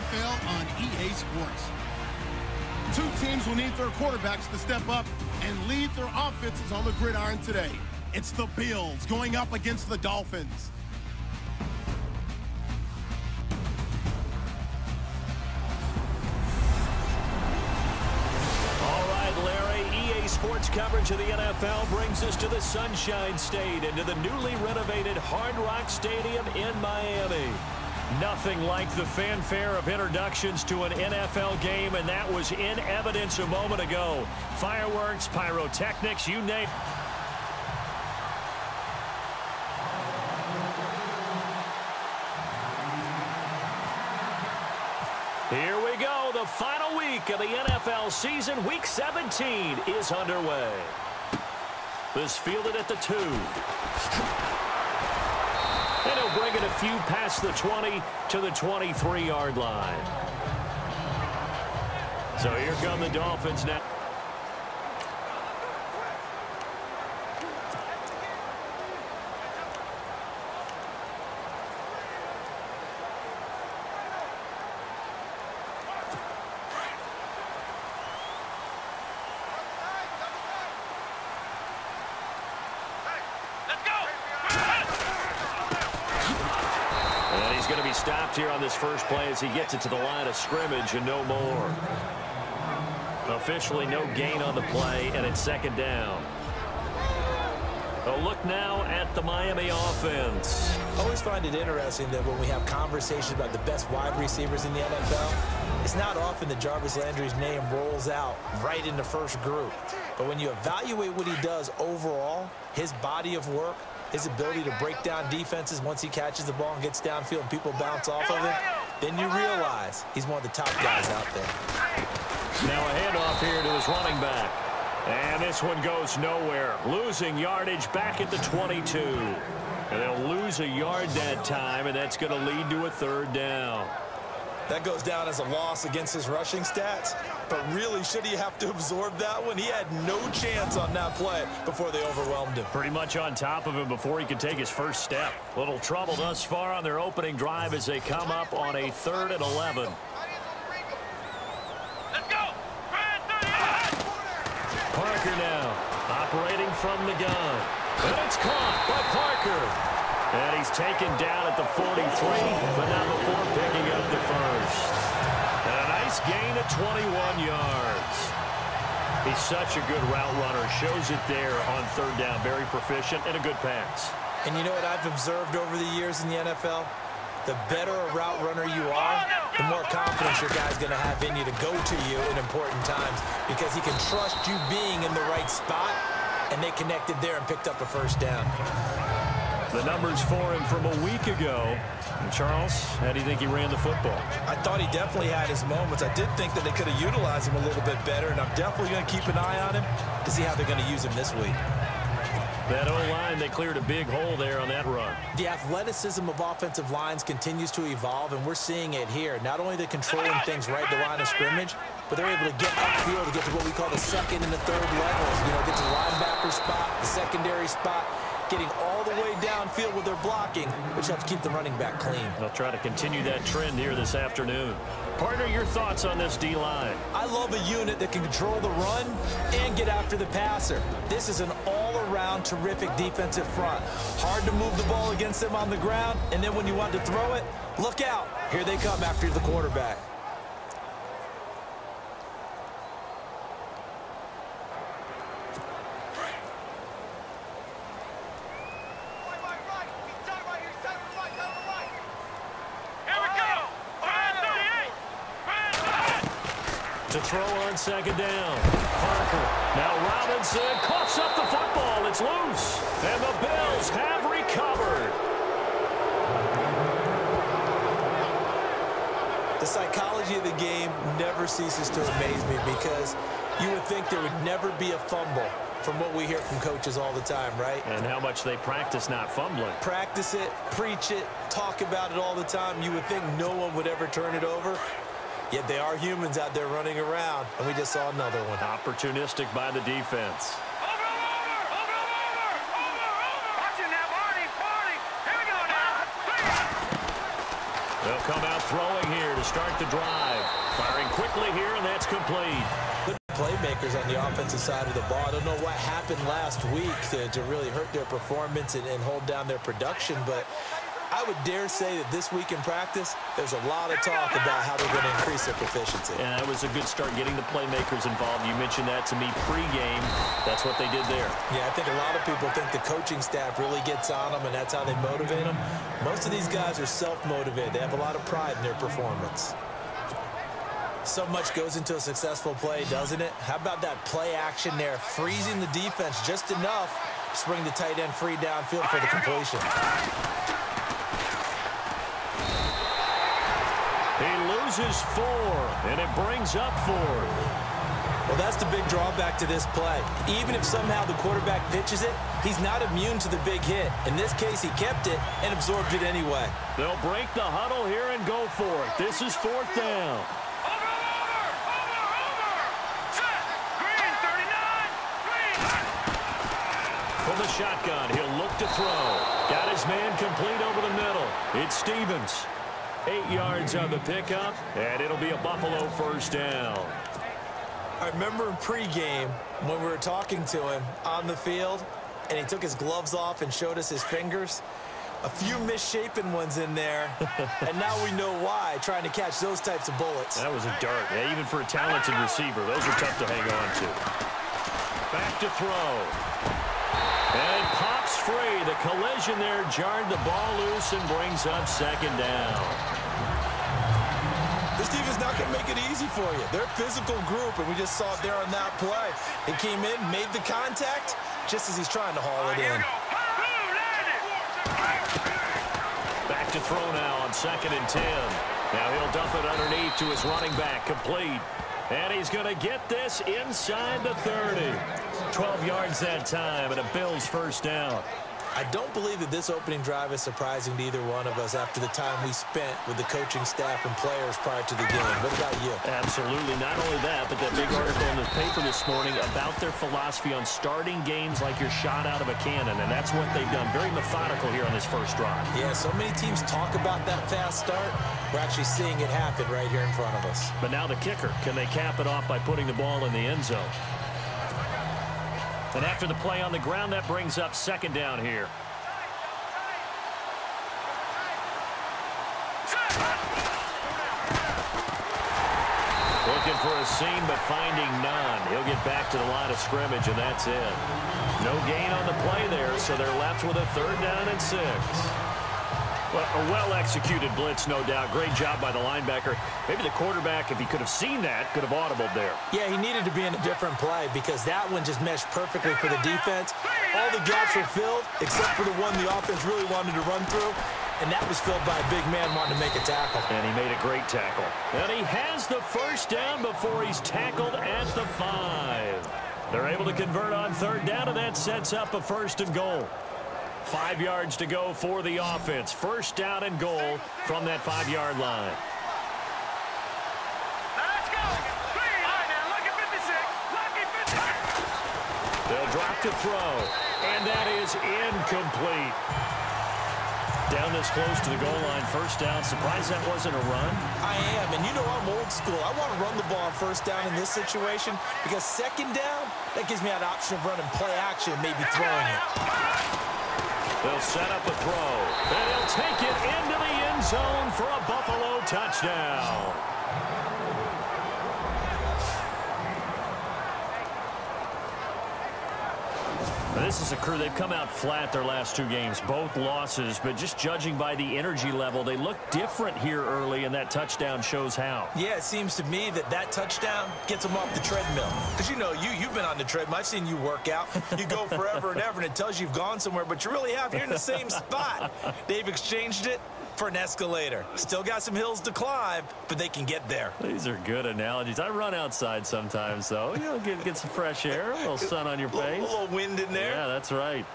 NFL on EA Sports. Two teams will need their quarterbacks to step up and lead their offenses on the gridiron today. It's the Bills going up against the Dolphins. Sports coverage of the NFL brings us to the Sunshine State and to the newly renovated Hard Rock Stadium in Miami. Nothing like the fanfare of introductions to an NFL game, and that was in evidence a moment ago. Fireworks, pyrotechnics, you name it. Here we go. The final week of the NFL season. Week 17 is underway. This fielded at the 2. And he'll bring it a few past the 20 to the 23-yard line. So here come the Dolphins now. Stopped here on this first play as he gets it to the line of scrimmage and no more. Officially no gain on the play, and it's second down. A look now at the Miami offense. I always find it interesting that when we have conversations about the best wide receivers in the NFL, it's not often that Jarvis Landry's name rolls out right in the first group. But when you evaluate what he does overall, his body of work, his ability to break down defenses once he catches the ball and gets downfield and people bounce off of him, then you realize he's one of the top guys out there. Now a handoff here to his running back. And this one goes nowhere. Losing yardage back at the 22. And they'll lose a yard that time, and that's going to lead to a third down. That goes down as a loss against his rushing stats. But really, should he have to absorb that one? He had no chance on that play before they overwhelmed him. Pretty much on top of him before he could take his first step. Little trouble thus far on their opening drive as they come up on a 3rd and 11. Let's go! Parker now operating from the gun. And it's caught by Parker. And he's taken down at the 43, but not before picking up the first. And a nice gain of 21 yards. He's such a good route runner. Shows it there on 3rd down. Very proficient and a good pass. And you know what I've observed over the years in the NFL? The better a route runner you are, the more confidence your guy's going to have in you to go to you in important times because he can trust you being in the right spot, and they connected there and picked up a first down. The numbers for him from a week ago. And Charles, how do you think he ran the football? I thought he definitely had his moments. I did think that they could have utilized him a little bit better, and I'm definitely going to keep an eye on him to see how they're going to use him this week. That O-line, they cleared a big hole there on that run. The athleticism of offensive lines continues to evolve, and we're seeing it here. Not only they're controlling things right at the line of scrimmage, but they're able to get upfield to get to what we call the 2nd and the 3rd levels. You know, get to the linebacker spot, the secondary spot, getting all the way downfield with their blocking, which helps keep the running back clean. They'll try to continue that trend here this afternoon. Partner, your thoughts on this D-line? I love a unit that can control the run and get after the passer. This is an all-around terrific defensive front. Hard to move the ball against them on the ground, and then when you want to throw it, look out. Here they come after the quarterback. To throw on 2nd down. Parker. Now Robinson coughs up the football. It's loose. And the Bills have recovered. The psychology of the game never ceases to amaze me because you would think there would never be a fumble from what we hear from coaches all the time, right? And how much they practice not fumbling. Practice it, preach it, talk about it all the time. You would think no one would ever turn it over. Yet they are humans out there running around, and we just saw another one. Opportunistic by the defense. They'll come out throwing here to start the drive. Firing quickly here, and that's complete. Good playmakers on the offensive side of the ball. I don't know what happened last week to really hurt their performance and hold down their production, but I would dare say that this week in practice, there's a lot of talk about how they're going to increase their proficiency. Yeah, that was a good start getting the playmakers involved. You mentioned that to me pregame. That's what they did there. Yeah, I think a lot of people think the coaching staff really gets on them, and that's how they motivate them. Most of these guys are self-motivated. They have a lot of pride in their performance. So much goes into a successful play, doesn't it? How about that play action there, freezing the defense just enough to bring the tight end free downfield for the completion. He loses 4, and it brings up 4. Well, that's the big drawback to this play. Even if somehow the quarterback pitches it, he's not immune to the big hit. In this case, he kept it and absorbed it anyway. They'll break the huddle here and go for it. This is 4th down. From the shotgun, he'll look to throw. Got his man complete over the middle. It's Stevens. 8 yards on the pickup, and it'll be a Buffalo 1st down. I remember in pregame when we were talking to him on the field, and he took his gloves off and showed us his fingers. A few misshapen ones in there, and now we know why, trying to catch those types of bullets. That was a dart. Yeah, even for a talented receiver, those are tough to hang on to. Back to throw. And pops free. The collision there jarred the ball loose and brings up 2nd down. This team is not going to make it easy for you. They're a physical group, and we just saw it there on that play. He came in, made the contact, just as he's trying to haul it in. Back to throw now on 2nd and 10. Now he'll dump it underneath to his running back, complete. And he's going to get this inside the 30. 12 yards that time, and a Bills 1st down. I don't believe that this opening drive is surprising to either one of us after the time we spent with the coaching staff and players prior to the game. What about you? Absolutely. Not only that, but that big article in the paper this morning about their philosophy on starting games like you're shot out of a cannon, and that's what they've done. Very methodical here on this first drive. Yeah, so many teams talk about that fast start. We're actually seeing it happen right here in front of us. But now the kicker. Can they cap it off by putting the ball in the end zone? And after the play on the ground, that brings up 2nd down here. Looking for a seam, but finding none. He'll get back to the line of scrimmage, and that's it. No gain on the play there, so they're left with a 3rd down and 6. Well, a well-executed blitz, no doubt. Great job by the linebacker. Maybe the quarterback, if he could have seen that, could have audibled there. Yeah, he needed to be in a different play because that one just meshed perfectly for the defense. All the gaps were filled except for the one the offense really wanted to run through, and that was filled by a big man wanting to make a tackle. And he made a great tackle. And he has the 1st down before he's tackled at the 5. They're able to convert on 3rd down, and that sets up a 1st and goal. 5 yards to go for the offense. 1st down and goal from that 5-yard line. Let's go. All right, now look at 56. They'll drop to throw, and that is incomplete. Down this close to the goal line, 1st down. Surprised that wasn't a run? I am, and you know I'm old school. I want to run the ball on 1st down in this situation because 2nd down, that gives me an option of running play action and maybe throwing it. They'll set up a throw, and he'll take it into the end zone for a Buffalo touchdown. This is a crew. They've come out flat their last 2 games, both losses, but just judging by the energy level, they look different here early, and that touchdown shows how. Yeah, it seems to me that touchdown gets them off the treadmill. Because, you know, you've been on the treadmill. I've seen you work out. You go forever and ever, and it tells you you've gone somewhere, but you really have. You're in the same spot. They've exchanged it for an escalator. Still got some hills to climb, but they can get there. These are good analogies. I run outside sometimes, though. You know, get some fresh air, a little sun on your face. A little wind in there. Yeah, that's right.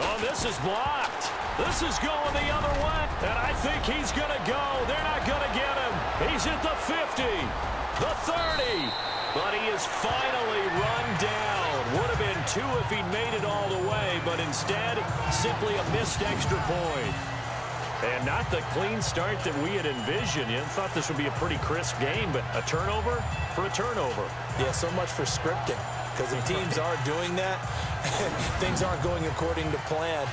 Oh, this is blocked. This is going the other way, and I think he's going to go. They're not going to get him. He's at the 50, the 30, But he is finally run down. Would have been 2 if he'd made it all the way, but instead, simply a missed extra point. And not the clean start that we had envisioned. You thought this would be a pretty crisp game, but a turnover for a turnover. Yeah, so much for scripting. Because if teams are doing that, things aren't going according to plan.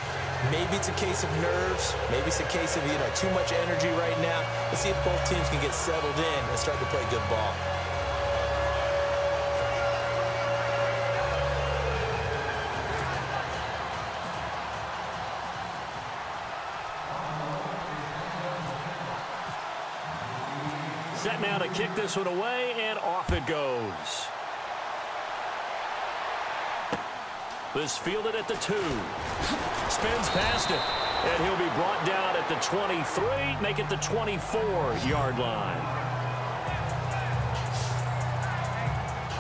Maybe it's a case of nerves. Maybe it's a case of, too much energy right now. Let's see if both teams can get settled in and start to play good ball. Set now to kick this one away, and off it goes. This fielded at the 2. Spins past it, and he'll be brought down at the 23, make it the 24-yard line.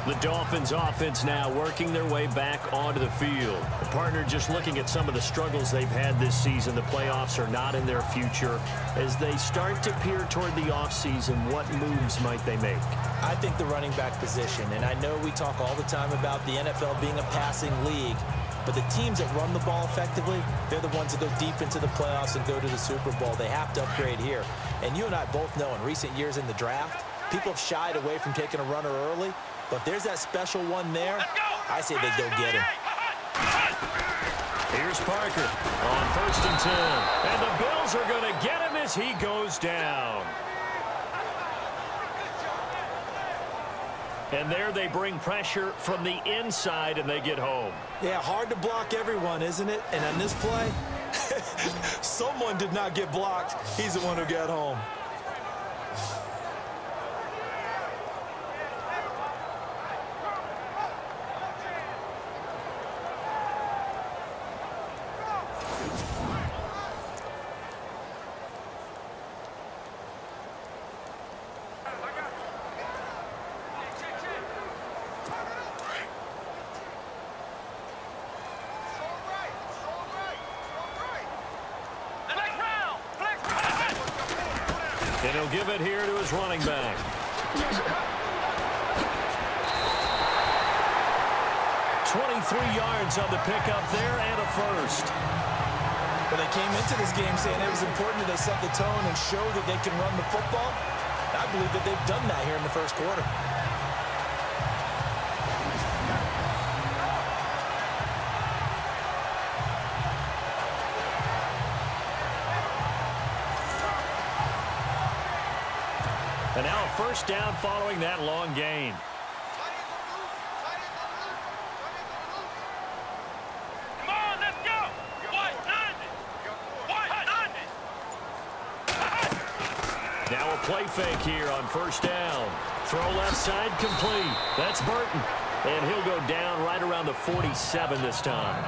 The Dolphins offense now working their way back onto the field. The partner just looking at some of the struggles they've had this season. The playoffs are not in their future. As they start to peer toward the offseason, what moves might they make? I think the running back position, and I know we talk all the time about the NFL being a passing league, but the teams that run the ball effectively, they're the ones that go deep into the playoffs and go to the Super Bowl. They have to upgrade here. And you and I both know in recent years in the draft, people have shied away from taking a runner early. But there's that special one there. I say they go get him. Here's Parker on 1st and 10. And the Bills are going to get him as he goes down. And there they bring pressure from the inside, and they get home. Yeah, hard to block everyone, isn't it? And on this play, someone did not get blocked. He's the one who got home. And he'll give it here to his running back. 23 yards on the pickup there and a first. Well, they came into this game saying it was important that they set the tone and show that they can run the football. I believe that they've done that here in the first quarter. And now a first down following that long gain. Come on, let's go. Now a play fake here on first down. Throw left side complete. That's Burton. And he'll go down right around the 47 this time.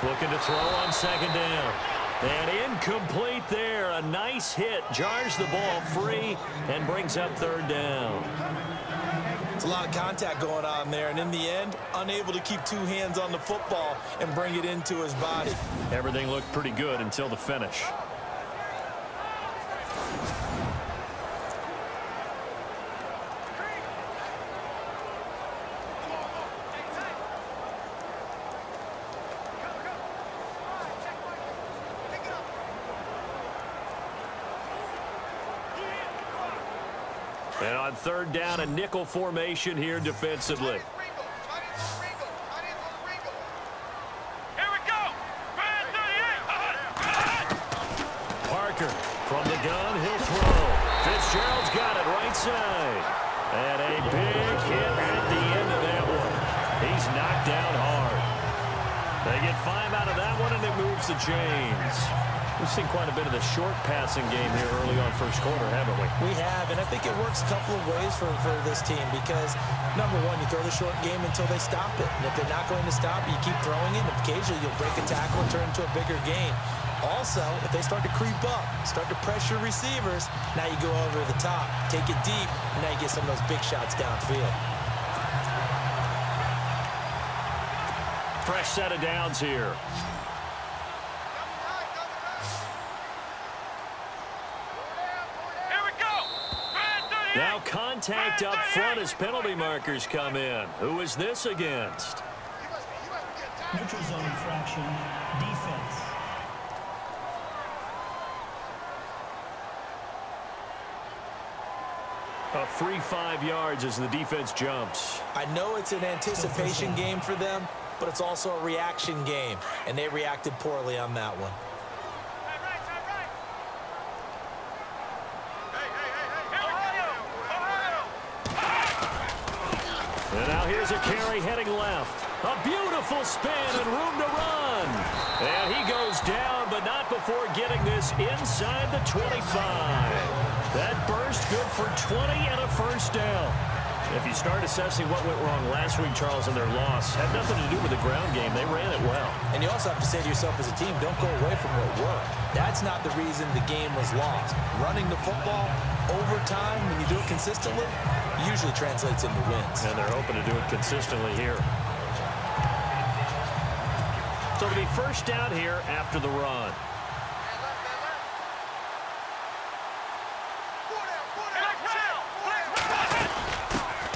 Looking to throw on second down. And incomplete there. A nice hit. Jars the ball free and brings up third down. It's a lot of contact going on there. And in the end, unable to keep 2 hands on the football and bring it into his body. Everything looked pretty good until the finish. And on third down, a nickel formation here defensively. Parker from the gun, he'll throw. Fitzgerald's got it right side. And a big hit at the end of that one. He's knocked down hard. They get 5 out of that one, and it moves the chains. We've seen quite a bit of the short passing game here early on first quarter, haven't we? We have, and I think it works a couple of ways for this team because, number one, you throw the short game until they stop it. And if they're not going to stop it, you keep throwing it, and occasionally you'll break a tackle and turn it into a bigger gain. Also, if they start to creep up, start to pressure receivers, now you go over the top, take it deep, and now you get some of those big shots downfield. Fresh set of downs here. Now contact up front as penalty markers come in. Who is this against? Neutral zone infraction, defense. A free 5 yards as the defense jumps. I know it's an anticipation game for them, but it's also a reaction game, and they reacted poorly on that one. And now here's a carry heading left. A beautiful spin and room to run. And he goes down, but not before getting this inside the 25. That burst good for 20 and a first down. If you start assessing what went wrong last week, Charles, in their loss, had nothing to do with the ground game. They ran it well. And you also have to say to yourself as a team, don't go away from what worked. That's not the reason the game was lost. Running the football over time, when you do it consistently, usually translates into wins. And they're hoping to do it consistently here. So it'll be first down here after the run.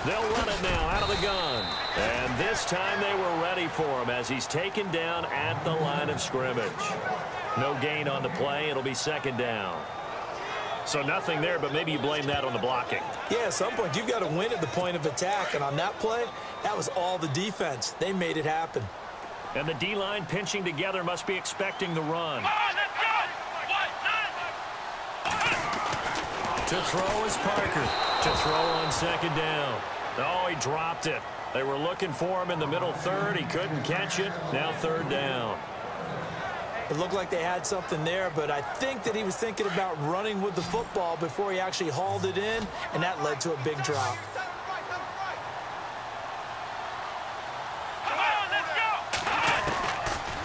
They'll run it now out of the gun. And this time they were ready for him as he's taken down at the line of scrimmage. No gain on the play. It'll be second down. So nothing there, but maybe you blame that on the blocking. Yeah, at some point you've got to win at the point of attack. And on that play, that was all the defense. They made it happen. And the D-line pinching together must be expecting the run. To throw is Parker. To throw on second down. Oh, he dropped it. They were looking for him in the middle third. He couldn't catch it. Now third down. It looked like they had something there, but I think that he was thinking about running with the football before he actually hauled it in, and that led to a big drop.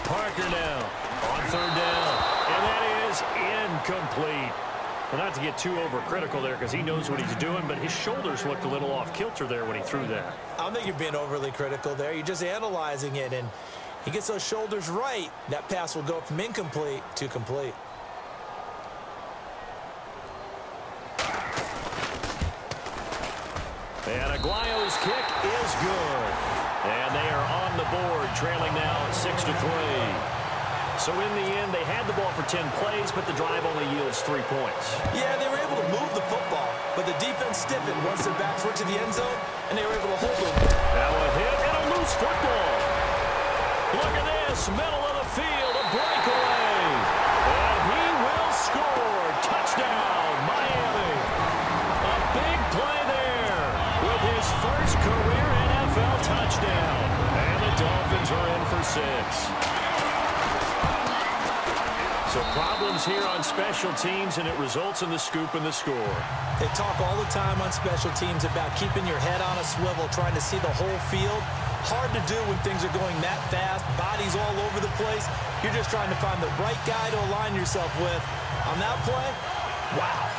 Parker now on third down. And that is incomplete. Well, not to get too overcritical there because he knows what he's doing, but his shoulders looked a little off kilter there when he threw that. I don't think you're being overly critical there. You're just analyzing it, and he gets those shoulders right. That pass will go from incomplete to complete. And Aguayo's kick is good. And they are on the board, trailing now 6-3. So in the end, they had the ball for 10 plays, but the drive only yields 3 points. Yeah, they were able to move the football, but the defense stiffened once their backs went to the end zone, and they were able to hold them. Now a hit and a loose football. Look at this, middle of the field, a breakaway. And he will score. Touchdown, Miami. A big play there with his first career NFL touchdown. And the Dolphins are in for 6. So problems here on special teams, and it results in the scoop and the score. They talk all the time on special teams about keeping your head on a swivel, trying to see the whole field. Hard to do when things are going that fast, bodies all over the place. You're just trying to find the right guy to align yourself with. On that play, wow.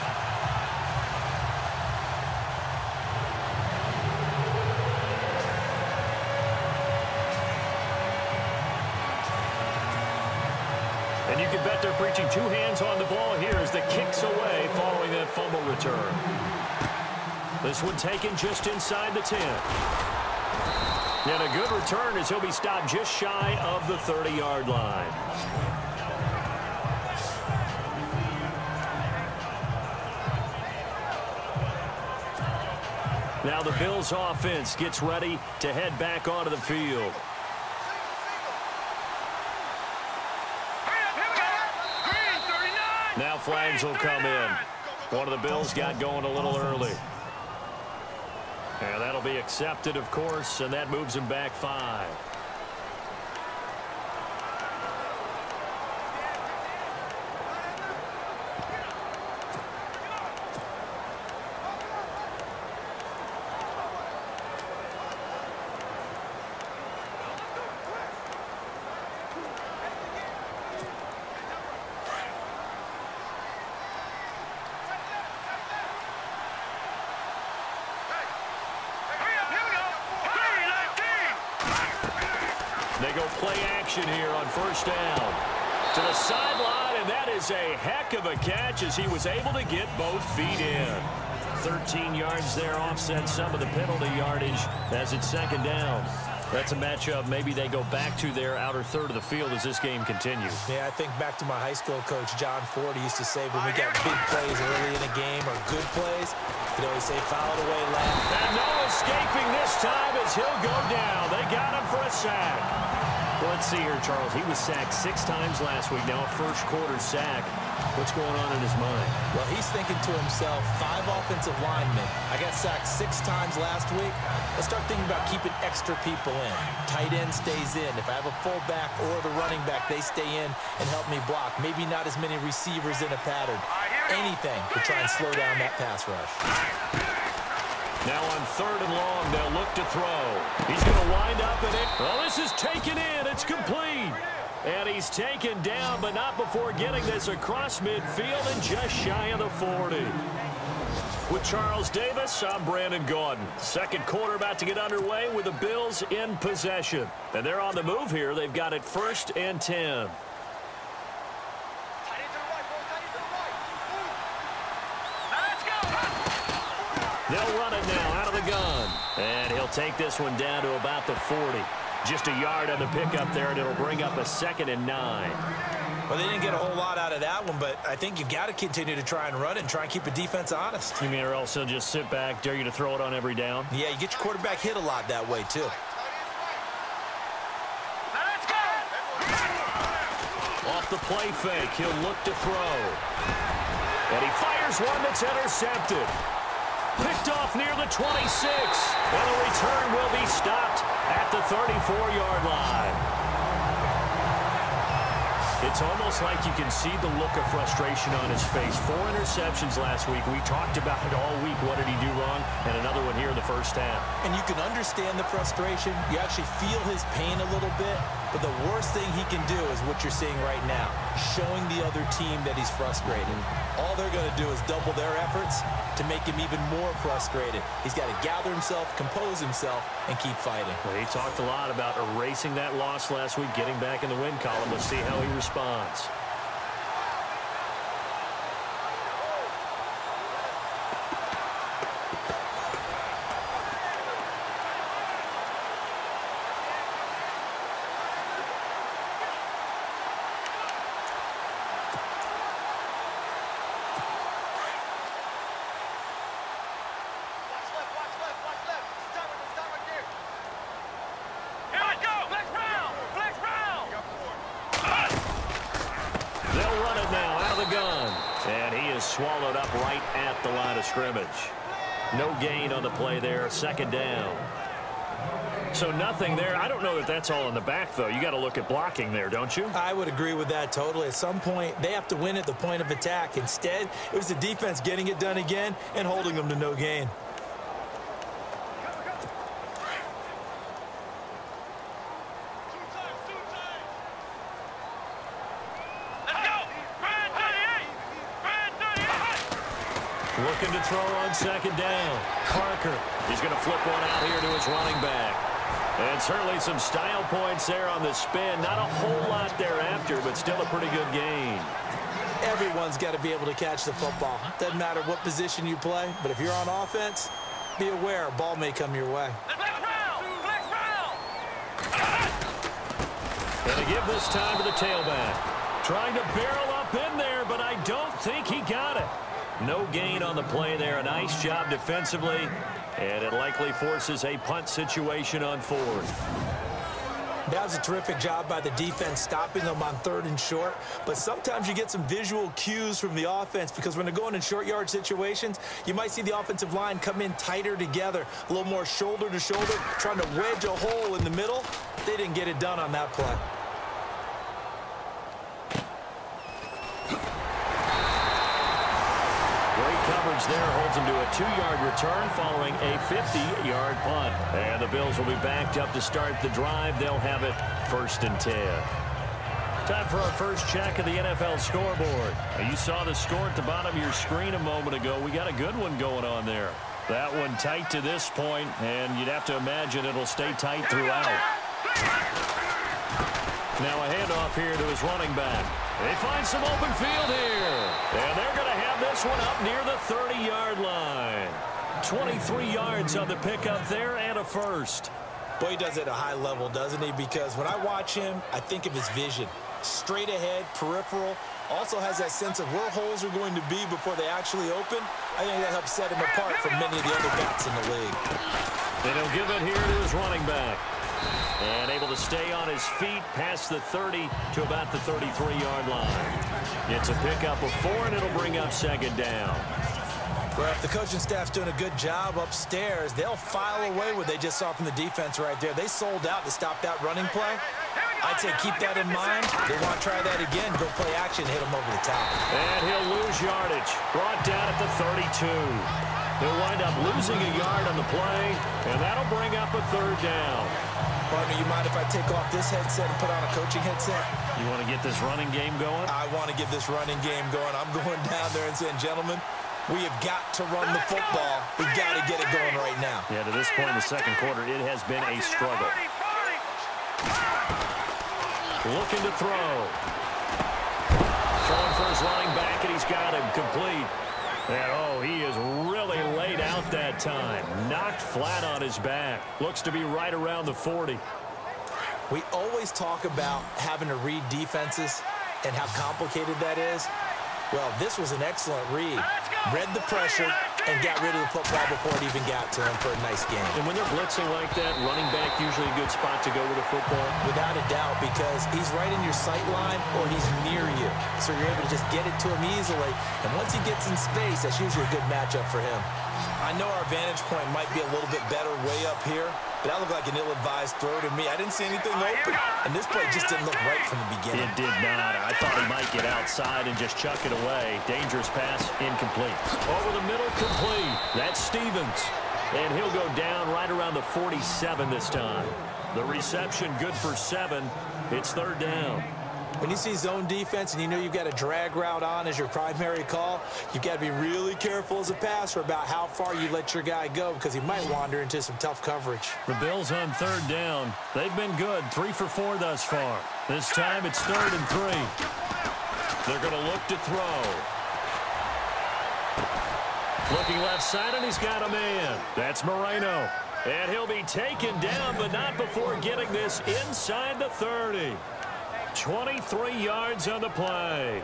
And you can bet they're preaching 2 hands on the ball here as the kick's away following that fumble return. This one taken just inside the 10. And a good return as he'll be stopped just shy of the 30-yard line. Now the Bills offense gets ready to head back onto the field. Now flags will come in. One of the Bills got going a little early. And that'll be accepted, of course, and that moves him back 5. They go play action here on first down. To the sideline, and that is a heck of a catch as he was able to get both feet in. 13 yards there, offset some of the penalty yardage as it's second down. That's a matchup maybe they go back to their outer third of the field as this game continues. Yeah, I think back to my high school coach, John Ford. He used to say when we got big plays early in a game or good plays, he'd always say, foul it away, lad. And no escaping this time as he'll go down. They got him for a sack. Well, let's see here, Charles. He was sacked 6 times last week. Now a first-quarter sack. What's going on in his mind? Well, he's thinking to himself, 5 offensive linemen. I got sacked 6 times last week. Let's start thinking about keeping extra people in. Tight end stays in. If I have a fullback or the running back, they stay in and help me block. Maybe not as many receivers in a pattern. Anything to try and slow down that pass rush. Now on 3rd and long, they'll look to throw. He's going to wind up in it. Well, this is taken in. It's complete. And he's taken down, but not before getting this across midfield and just shy of the 40. With Charles Davis, I'm Brandon Gaudin. Second quarter about to get underway with the Bills in possession. And they're on the move here. They've got it 1st and 10. They'll run it now out of the gun. And he'll take this one down to about the 40. Just a yard on the pickup there, and it'll bring up a 2nd and 9. Well, they didn't get a whole lot out of that one, but I think you've got to continue to try and run it and try and keep the defense honest. You mean or else they'll just sit back, dare you to throw it on every down? Yeah, you get your quarterback hit a lot that way, too. Let's go! Off the play fake, he'll look to throw. And he fires one that's intercepted. Picked off near the 26. And the return will be stopped at the 34-yard line. It's almost like you can see the look of frustration on his face. 4 interceptions last week. We talked about it all week. What did he do wrong? And another one here in the first half. And you can understand the frustration. You actually feel his pain a little bit. But the worst thing he can do is what you're seeing right now, showing the other team that he's frustrated. All they're going to do is double their efforts to make him even more frustrated. He's got to gather himself, compose himself, and keep fighting. Well, he talked a lot about erasing that loss last week, getting back in the win column. Let's see how he responds. Swallowed up right at the line of scrimmage. No gain on the play there. 2nd down. So nothing there. I don't know that that's all in the back, though. You got to look at blocking there, don't you? I would agree with that totally. At some point, they have to win at the point of attack. Instead, it was the defense getting it done again and holding them to no gain. Looking to throw on 2nd down. Parker. He's going to flip one out here to his running back. And certainly some style points there on the spin. Not a whole lot thereafter, but still a pretty good gain. Everyone's got to be able to catch the football. Doesn't matter what position you play, but if you're on offense, be aware a ball may come your way. And to give this time to the tailback. Trying to barrel up in there, but I don't think he got it. No gain on the play there. A nice job defensively, and it likely forces a punt situation on 4th. That was a terrific job by the defense stopping them on 3rd and short, but sometimes you get some visual cues from the offense because when they're going in short yard situations, you might see the offensive line come in tighter together, a little more shoulder to shoulder, trying to wedge a hole in the middle. They didn't get it done on that play. Coverage there holds him to a 2-yard return following a 50-yard punt. And the Bills will be backed up to start the drive. They'll have it 1st and 10. Time for our first check of the NFL scoreboard. You saw the score at the bottom of your screen a moment ago. We got a good one going on there. That one tight to this point, and you'd have to imagine it'll stay tight throughout. Now a handoff here to his running back. They find some open field here. And they're going to have this one up near the 30-yard line. 23 yards on the pickup there and a first. Boy, he does it at a high level, doesn't he? Because when I watch him, I think of his vision. Straight ahead, peripheral. Also has that sense of where holes are going to be before they actually open. I think that helps set him apart from many of the other backs in the league. And he'll give it here to his running back. And able to stay on his feet past the 30 to about the 33-yard line. It's a pickup of 4, and it'll bring up second down. Well, if the coaching staff's doing a good job upstairs, they'll file away what they just saw from the defense right there. They sold out to stop that running play. I'd say keep that in mind. They want to try that again, go play action, hit them over the top. And he'll lose yardage. Brought down at the 32. He'll wind up losing a yard on the play, and that'll bring up a third down. Partner, you mind if I take off this headset and put on a coaching headset? You want to get this running game going? I want to get this running game going. I'm going down there and saying, gentlemen, we have got to run the football. We've got to get it going right now. Yeah, to this point in the second quarter, it has been a struggle. Looking to throw. Throwing for his running back, and he's got him complete. And, oh, he is really laid out that time. Knocked flat on his back. Looks to be right around the 40. We always talk about having to read defenses and how complicated that is. Well, this was an excellent read. Read the pressure and got rid of the football before it even got to him for a nice game. And when they're blitzing like that, running back usually a good spot to go with a football? Without a doubt, because he's right in your sight line or he's near you. So you're able to just get it to him easily. And once he gets in space, that's usually a good matchup for him. I know our vantage point might be a little bit better way up here, but that looked like an ill-advised throw to me. I didn't see anything open, and this play just didn't look right from the beginning. It did not. I thought he might get outside and just chuck it away. Dangerous pass, incomplete. Over the middle, complete. That's Stevens. And he'll go down right around the 47 this time. The reception good for 7. It's third down. When you see zone defense and you know you've got a drag route on as your primary call, you've got to be really careful as a passer about how far you let your guy go because he might wander into some tough coverage. The Bills on third down. They've been good, 3 for 4 thus far. This time it's 3rd and 3. They're going to look to throw. Looking left side, and he's got a man. That's Moreno. And he'll be taken down, but not before getting this inside the 30. 23 yards on the play.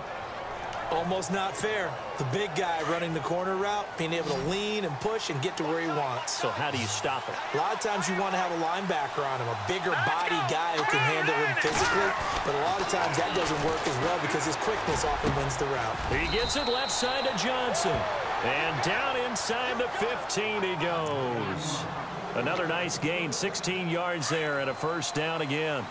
Almost not fair. The big guy running the corner route, being able to lean and push and get to where he wants. So how do you stop it? A lot of times you want to have a linebacker on him, a bigger body guy who can handle him physically, but a lot of times that doesn't work as well because his quickness often wins the route. He gets it left side to Johnson. And down inside the 15 he goes. Another nice gain, 16 yards there and a first down again.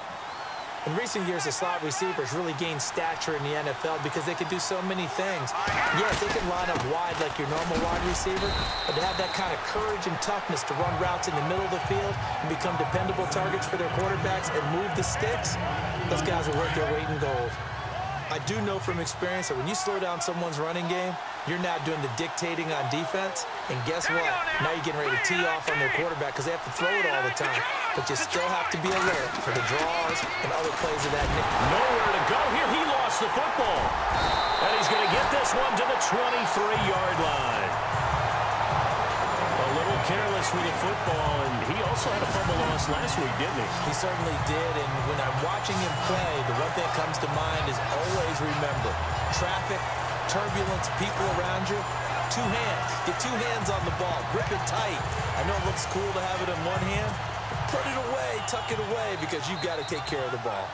In recent years, the slot receivers really gained stature in the NFL because they can do so many things. Yes, they can line up wide like your normal wide receiver, but to have that kind of courage and toughness to run routes in the middle of the field and become dependable targets for their quarterbacks and move the sticks, those guys will worth their weight in gold. I do know from experience that when you slow down someone's running game, you're now doing the dictating on defense, and guess what? Now you're getting ready to tee off on their quarterback because they have to throw it all the time. But you still have to be alert for the draws and other plays of that. Nowhere to go here. He lost the football. And he's going to get this one to the 23-yard line. A little careless with the football, and he also had a fumble loss last week, didn't he? He certainly did, and when I'm watching him play, the one thing that comes to mind is always remember, traffic, turbulence, people around you, 2 hands. Get 2 hands on the ball. Grip it tight. I know it looks cool to have it in one hand. Put it away, tuck it away, because you've got to take care of the ball.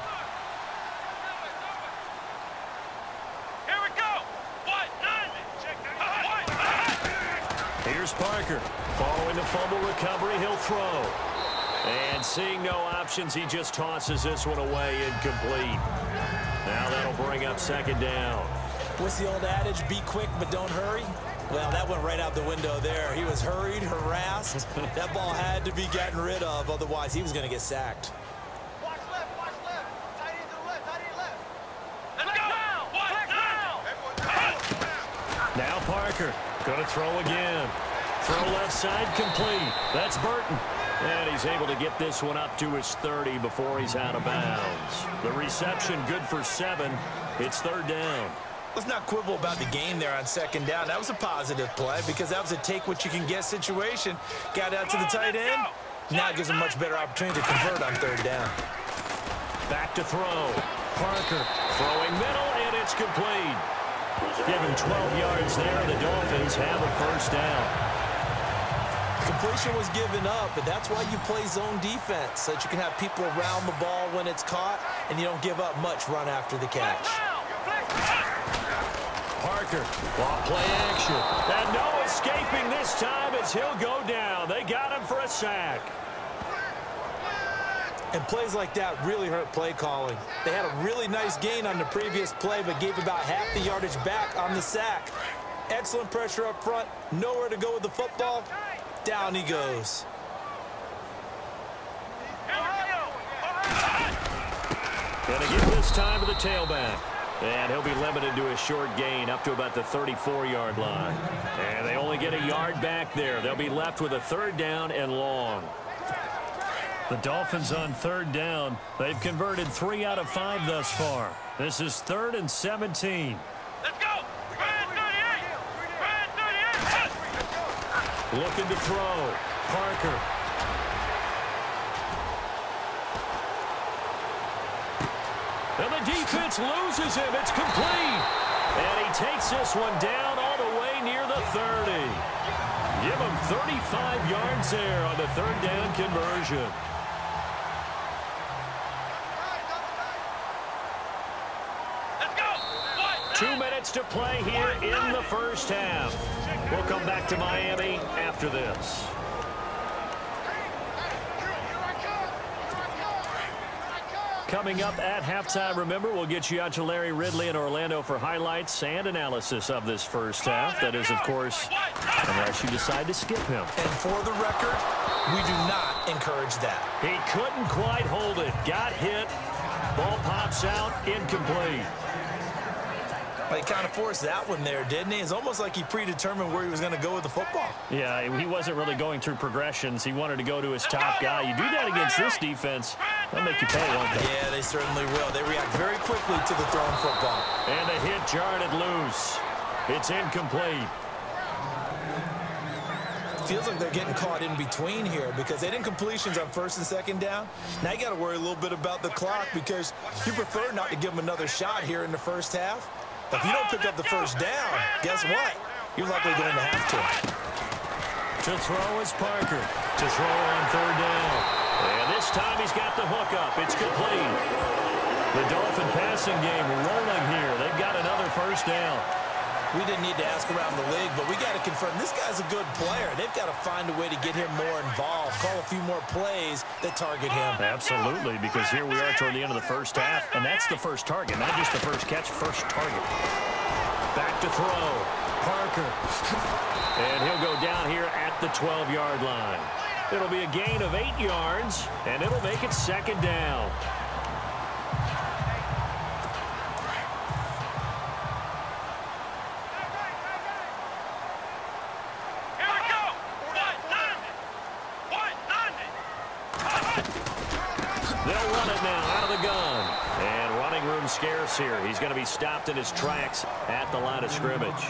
Here we go. Here's Parker. Following the fumble recovery, he'll throw. And seeing no options, he just tosses this one away, incomplete. Now that'll bring up second down. What's the old adage? Be quick, but don't hurry. Well, that went right out the window there. He was hurried, harassed. That ball had to be gotten rid of, otherwise he was going to get sacked. Watch left, watch left. Tight end to the left, tight end left. Let's go. Watch now. Now Parker going to throw again. Throw left side complete. That's Burton. And he's able to get this one up to his 30 before he's out of bounds. The reception good for 7. It's third down. Let's not quibble about the game there on second down. That was a positive play because that was a take-what-you-can-get situation. Got out to the tight end. Now it gives him a much better opportunity to convert on third down. Back to throw. Parker throwing middle, and it's complete. Given 12 yards there, the Dolphins have a first down. Completion was given up, but that's why you play zone defense, so that you can have people around the ball when it's caught, and you don't give up much run after the catch. Parker, ball play action. And no escaping this time as he'll go down. They got him for a sack. And plays like that really hurt play calling. They had a really nice gain on the previous play, but gave about half the yardage back on the sack. Excellent pressure up front. Nowhere to go with the football. Down he goes. Gonna give this time to the tailback. And he'll be limited to a short gain up to about the 34-yard line. And they only get a yard back there. They'll be left with a third down and long. The Dolphins on third down. They've converted 3 out of 5 thus far. This is 3rd and 17. Let's go! Red 38! Looking to throw. Parker. And the defense loses him. It's complete. And he takes this one down all the way near the 30. Give him 35 yards there on the third down conversion. Let's go! 2 minutes to play here in the first half. We'll come back to Miami after this. Coming up at halftime, remember, we'll get you out to Larry Ridley in Orlando for highlights and analysis of this first half. That is, of course, unless you decide to skip him. And for the record, we do not encourage that. He couldn't quite hold it. Got hit. Ball pops out. Incomplete. But he kind of forced that one there, didn't he? It's almost like he predetermined where he was going to go with the football. Yeah, he wasn't really going through progressions. He wanted to go to his top guy. You do that against this defense, they'll make you pay one thing. Yeah, they certainly will. They react very quickly to the thrown football. And the hit jarred it loose. It's incomplete. Feels like they're getting caught in between here because they didn't completions on first and second down. Now you got to worry a little bit about the clock because you prefer not to give them another shot here in the first half. But if you don't pick up the first down, guess what? You're likely going to have to. To throw is Parker. To throw on third down. And this time he's got the hook up. It's complete. The Dolphin passing game rolling here. They've got another first down. We didn't need to ask around the league, but we got to confirm this guy's a good player. They've got to find a way to get him more involved, call a few more plays that target him. Absolutely, because here we are toward the end of the first half, and that's the first target, not just the first catch, first target. Back to throw. Parker. And he'll go down here at the 12-yard line. It'll be a gain of 8 yards, and it'll make it second down. They'll run it now out of the gun. And running room scarce here. He's going to be stopped in his tracks at the line of scrimmage.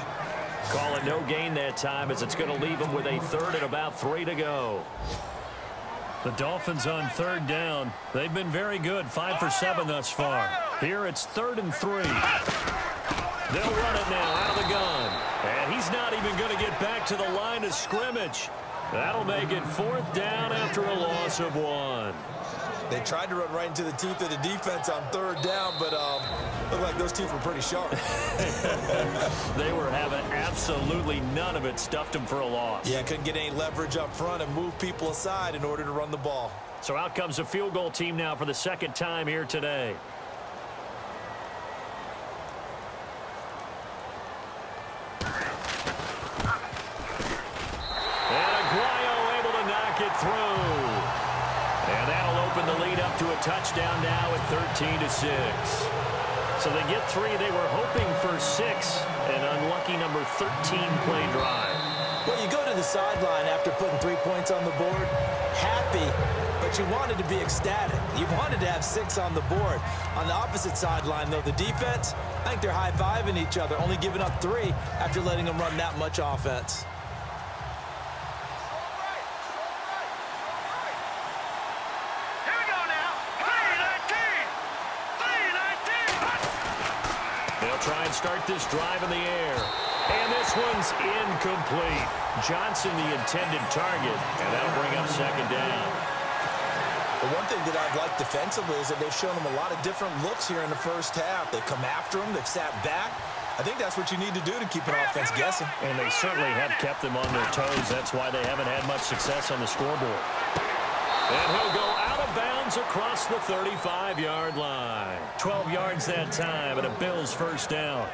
Call it no gain that time as it's going to leave him with a third and about 3 to go. The Dolphins on third down. They've been very good, 5 for 7 thus far. Here it's 3rd and 3. They'll run it now out of the gun. And he's not even going to get back to the line of scrimmage. That'll make it 4th down after a loss of 1. They tried to run right into the teeth of the defense on third down, but looked like those teeth were pretty sharp. They were having absolutely none of it. Stuffed them for a loss. Yeah, couldn't get any leverage up front and move people aside in order to run the ball. So out comes the field goal team now for the second time here today. And Aguayo able to knock it through. And that'll open the lead up to a touchdown now at 13-6. So they get 3. They were hoping for 6. An unlucky number 13 play drive. Well, you go to the sideline after putting 3 points on the board, happy, but you wanted to be ecstatic. You wanted to have 6 on the board. On the opposite sideline, though, the defense, I think they're high-fiving each other, only giving up 3 after letting them run that much offense. Here we go now. 3-19. They'll try and start this drive in the air. And this one's incomplete. Johnson, the intended target, and that'll bring up second down. The one thing that I've liked defensively is that they've shown them a lot of different looks here in the first half. They've come after them. They've sat back. I think that's what you need to do to keep an offense guessing. And they certainly have kept them on their toes. That's why they haven't had much success on the scoreboard. And he'll go out of bounds across the 35-yard line. 12 yards that time, and a Bills first down.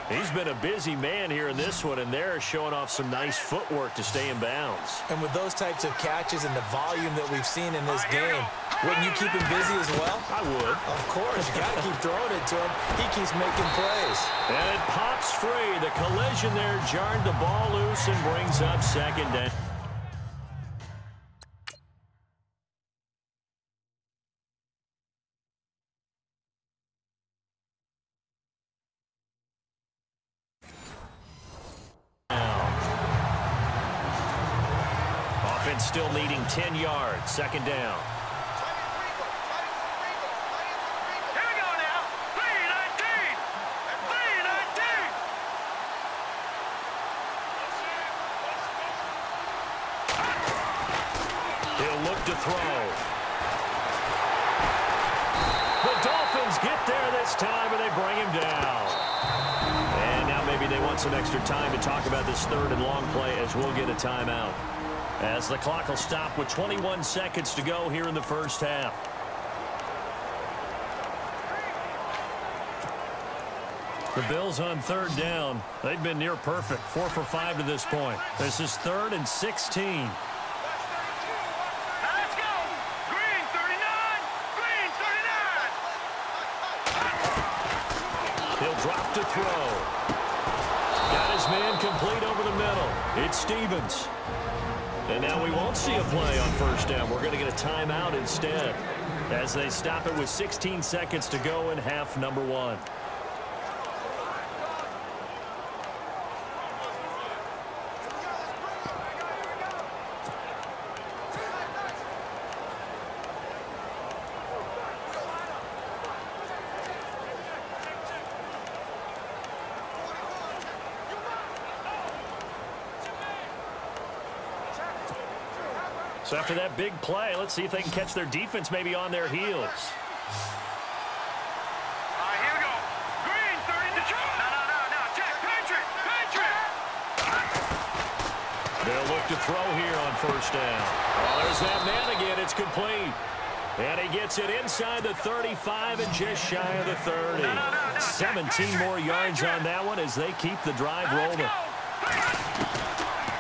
He's been a busy man here in this one, and they're showing off some nice footwork to stay in bounds. And with those types of catches and the volume that we've seen in this game, wouldn't you keep him busy as well? I would. Of course. You got to keep throwing it to him. He keeps making plays. And it pops free. The collision there jarred the ball loose and brings up second down. Offense still needing 10 yards. Second down. Here we go now. 3-19. 3-19. He'll look to throw. The Dolphins get there this time, and they bring him down. And now maybe they want some extra time to talk about this third and long play as we'll get a timeout. As the clock will stop with 21 seconds to go here in the first half. The Bills on third down. They've been near perfect. 4 for 5 to this point. This is 3rd and 16. Now let's go. Green 39. Green 39. He'll drop to throw. Got his man complete over the middle. It's Stevens. And now we won't see a play on first down. We're going to get a timeout instead as they stop it with 16 seconds to go in half number 1. So after that big play, let's see if they can catch their defense maybe on their heels. All right, here we go. Green 30 to try. No. Check. Patriot. They'll look to throw here on first down. Oh, there's that man again. It's complete. And he gets it inside the 35 and just shy of the 30. 17 more yards on that one as they keep the drive rolling.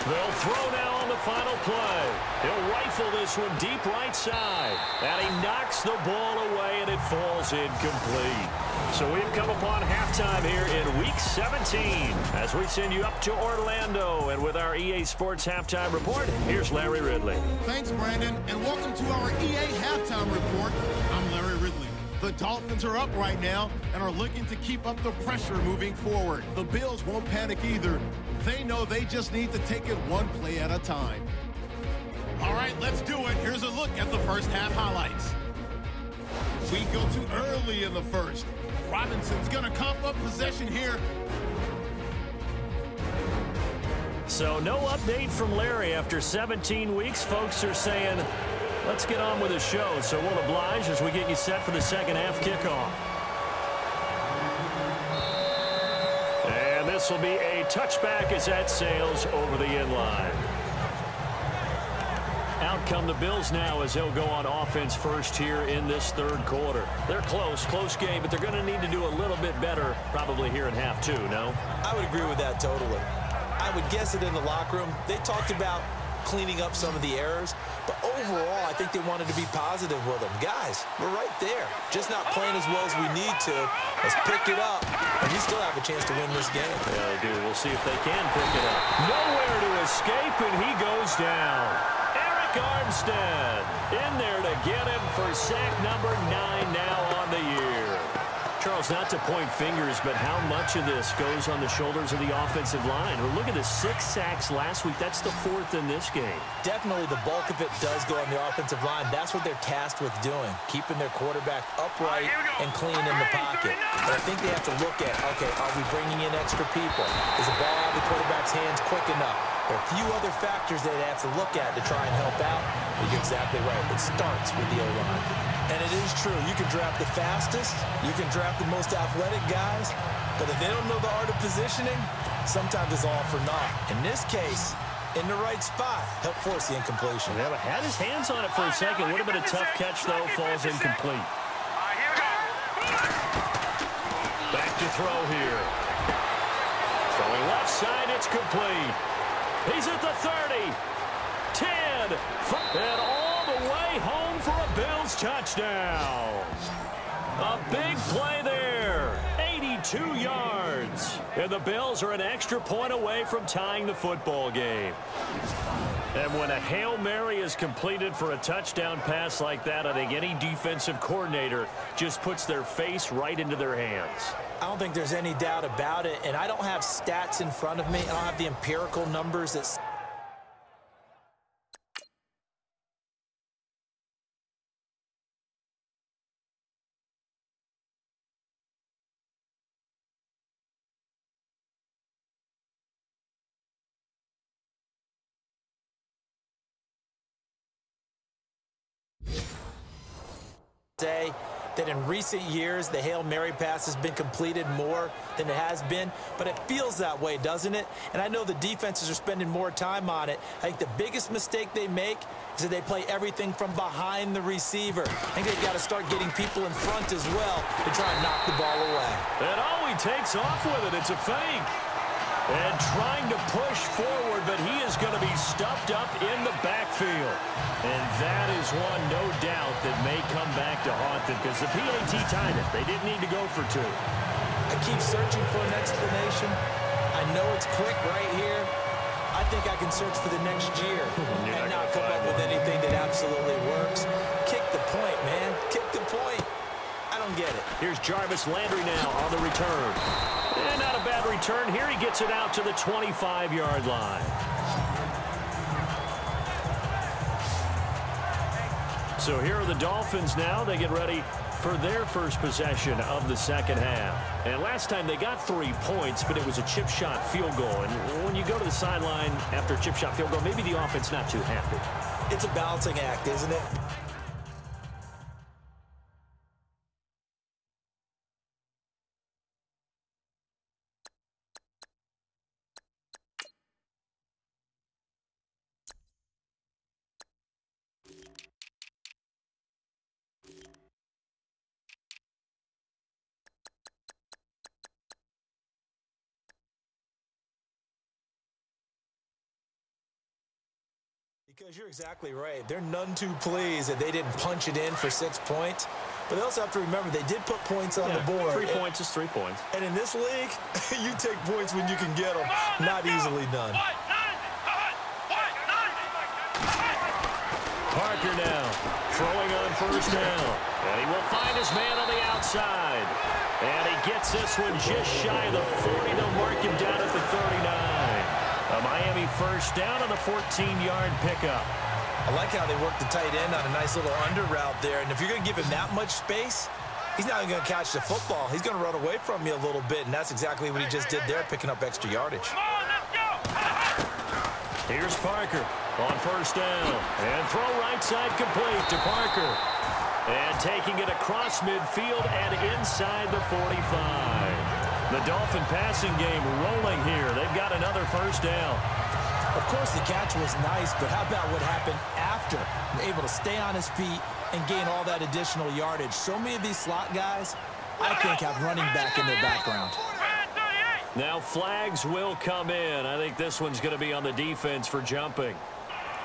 They'll throw now on the final play. He'll rifle this one deep right side. And he knocks the ball away, and it falls incomplete. So we've come upon halftime here in Week 17 as we send you up to Orlando. And with our EA Sports Halftime Report, here's Larry Ridley. Thanks, Brandon, and welcome to our EA Halftime Report. I'm Larry Ridley. The Dolphins are up right now and are looking to keep up the pressure moving forward. The Bills won't panic either. They know they just need to take it one play at a time. All right, let's do it. Here's a look at the first half highlights. We go too early in the first. Robinson's going to cough up possession here. So no update from Larry after 17 weeks. Folks are saying, let's get on with the show. So we'll oblige as we get you set for the second half kickoff. And this will be a touchback as that sails over the inline. Out come the Bills now as they'll go on offense first here in this third quarter. They're close game, but they're going to need to do a little bit better probably here in half 2, no? I would agree with that totally. I would guess that in the locker room, they talked about cleaning up some of the errors. But overall, I think they wanted to be positive with them. Guys, we're right there. Just not playing as well as we need to. Let's pick it up, and we still have a chance to win this game. Yeah, they do. We'll see if they can pick it up. Nowhere to escape, and he goes down. Armstead in there to get him for sack number 9 now on the year. Charles, not to point fingers, but how much of this goes on the shoulders of the offensive line? Well, look at the 6 sacks last week. That's the 4th in this game. Definitely the bulk of it does go on the offensive line. That's what they're tasked with doing, keeping their quarterback upright and clean in the pocket. But I think they have to look at, okay, are we bringing in extra people? Is the ball out of the quarterback's hands quick enough? There are a few other factors that they have to look at to try and help out. But you're exactly right. It starts with the O-line. And it is true. You can draft the fastest. You can draft the most athletic guys. But if they don't know the art of positioning, sometimes it's all for naught. In this case, in the right spot, help force the incompletion. Yeah, but had his hands on it for a second. Would have been a tough catch, though. Falls incomplete. Back to throw here. Throwing left side. It's complete. He's at the 30. 10. And all the way home for a Bills touchdown. A big play there. 82 yards. And the Bills are an extra point away from tying the football game. And when a Hail Mary is completed for a touchdown pass like that, I think any defensive coordinator just puts their face right into their hands. I don't think there's any doubt about it. And I don't have stats in front of me. I don't have the empirical numbers that... say that in recent years, the Hail Mary pass has been completed more than it has been, but it feels that way, doesn't it? And I know the defenses are spending more time on it. I think the biggest mistake they make is that they play everything from behind the receiver. I think they've got to start getting people in front as well to try and knock the ball away. And oh, he takes off with it. It's a fake. And trying to push forward, but he is going to be stuffed up in the backfield. And that is one, no doubt, that may come back to haunt them because the PAT timed it. They didn't need to go for 2. I keep searching for an explanation. I know it's quick right here. I think I can search for the next year and not come up with anything that absolutely works. Kick the point, man. Kick the point. I don't get it. Here's Jarvis Landry now on the return. And not a bad return. Here he gets it out to the 25-yard line. So here are the Dolphins now. They get ready for their first possession of the second half. And last time they got 3 points, but it was a chip shot field goal. And when you go to the sideline after a chip shot field goal, maybe the offense not too happy. It's a balancing act, isn't it? Because you're exactly right. They're none too pleased that they didn't punch it in for 6 points. But they also have to remember they did put points on the board. 3 points is 3 points. And in this league, you take points when you can get them. Not easily done. Parker now throwing on first down. And he will find his man on the outside. And he gets this one just shy of the 40. They'll mark him down at the 39. A Miami first down on the 14-yard pickup. I like how they work the tight end on a nice little under route there. And if you're going to give him that much space, he's not even going to catch the football. He's going to run away from you a little bit, and that's exactly what he just did there, picking up extra yardage. Here's Parker on first down. And throw right side complete to Parker. And taking it across midfield and inside the 45. The Dolphin passing game rolling here. They've got another first down. Of course, the catch was nice, but how about what happened after? Able to stay on his feet and gain all that additional yardage. So many of these slot guys, I think, have running back in their background. Now flags will come in. I think this one's going to be on the defense for jumping.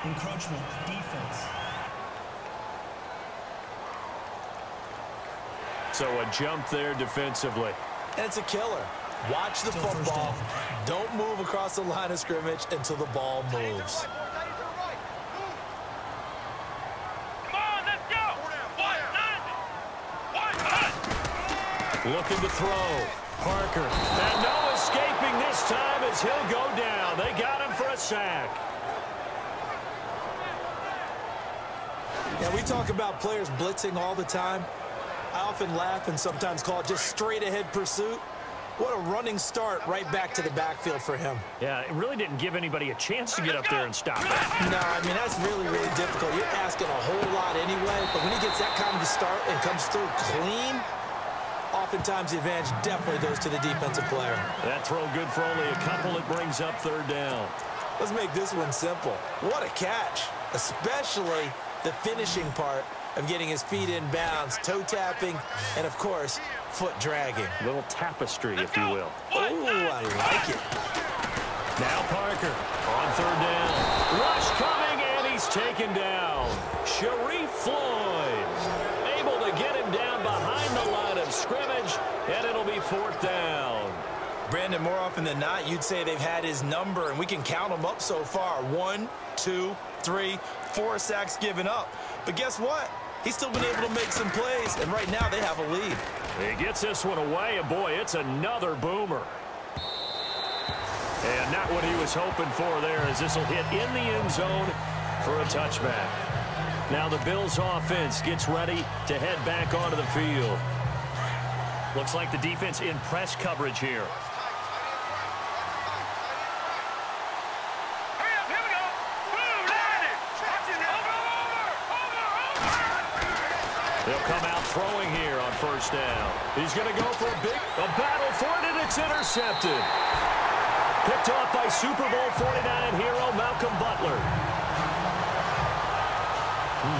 Encroachment, defense. So a jump there defensively. And it's a killer. Watch the football. Don't move across the line of scrimmage until the ball moves. Looking to throw. Parker. And no escaping this time as he'll go down. They got him for a sack. Yeah, we talk about players blitzing all the time. I often laugh and sometimes call it just straight-ahead pursuit. What a running start right back to the backfield for him. Yeah, it really didn't give anybody a chance to get up there and stop it. No, I mean, that's really, really difficult. You're asking a whole lot anyway, but when he gets that kind of a start and comes through clean, oftentimes the advantage definitely goes to the defensive player. That throw good for only a couple. It brings up third down. Let's make this one simple. What a catch, especially the finishing part of getting his feet in bounds, toe tapping, and of course, foot dragging. A little tapestry, if you will. Oh, I like it. Now Parker on third down. Rush coming, and he's taken down. Sharif Floyd able to get him down behind the line of scrimmage, and it'll be fourth down. Brandon, more often than not, you'd say they've had his number, and we can count them up so far. 1, 2, 3, 4 sacks given up. But guess what? He's still been able to make some plays, and right now they have a lead. He gets this one away, and boy, it's another boomer. And not what he was hoping for there, as this will hit in the end zone for a touchback. Now the Bills offense gets ready to head back onto the field. Looks like the defense in press coverage here. They'll come out throwing here on first down. He's going to go for a battle for it, and it's intercepted. Picked off by Super Bowl 49 hero Malcolm Butler.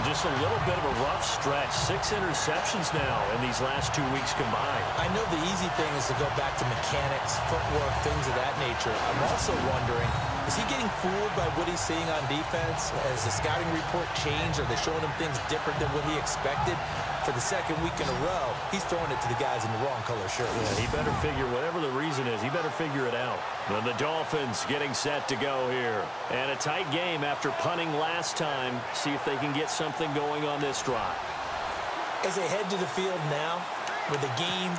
Just a little bit of a rough stretch. 6 interceptions now in these last 2 weeks combined. I know the easy thing is to go back to mechanics, footwork, things of that nature. I'm also wondering, is he getting fooled by what he's seeing on defense? Has the scouting report changed? Are they showing him things different than what he expected? For the second week in a row, he's throwing it to the guys in the wrong color shirt. Yeah, he better figure, whatever the reason is, he better figure it out. And the Dolphins getting set to go here. And a tight game after punting last time. See if they can get something going on this drive. As they head to the field now, with the game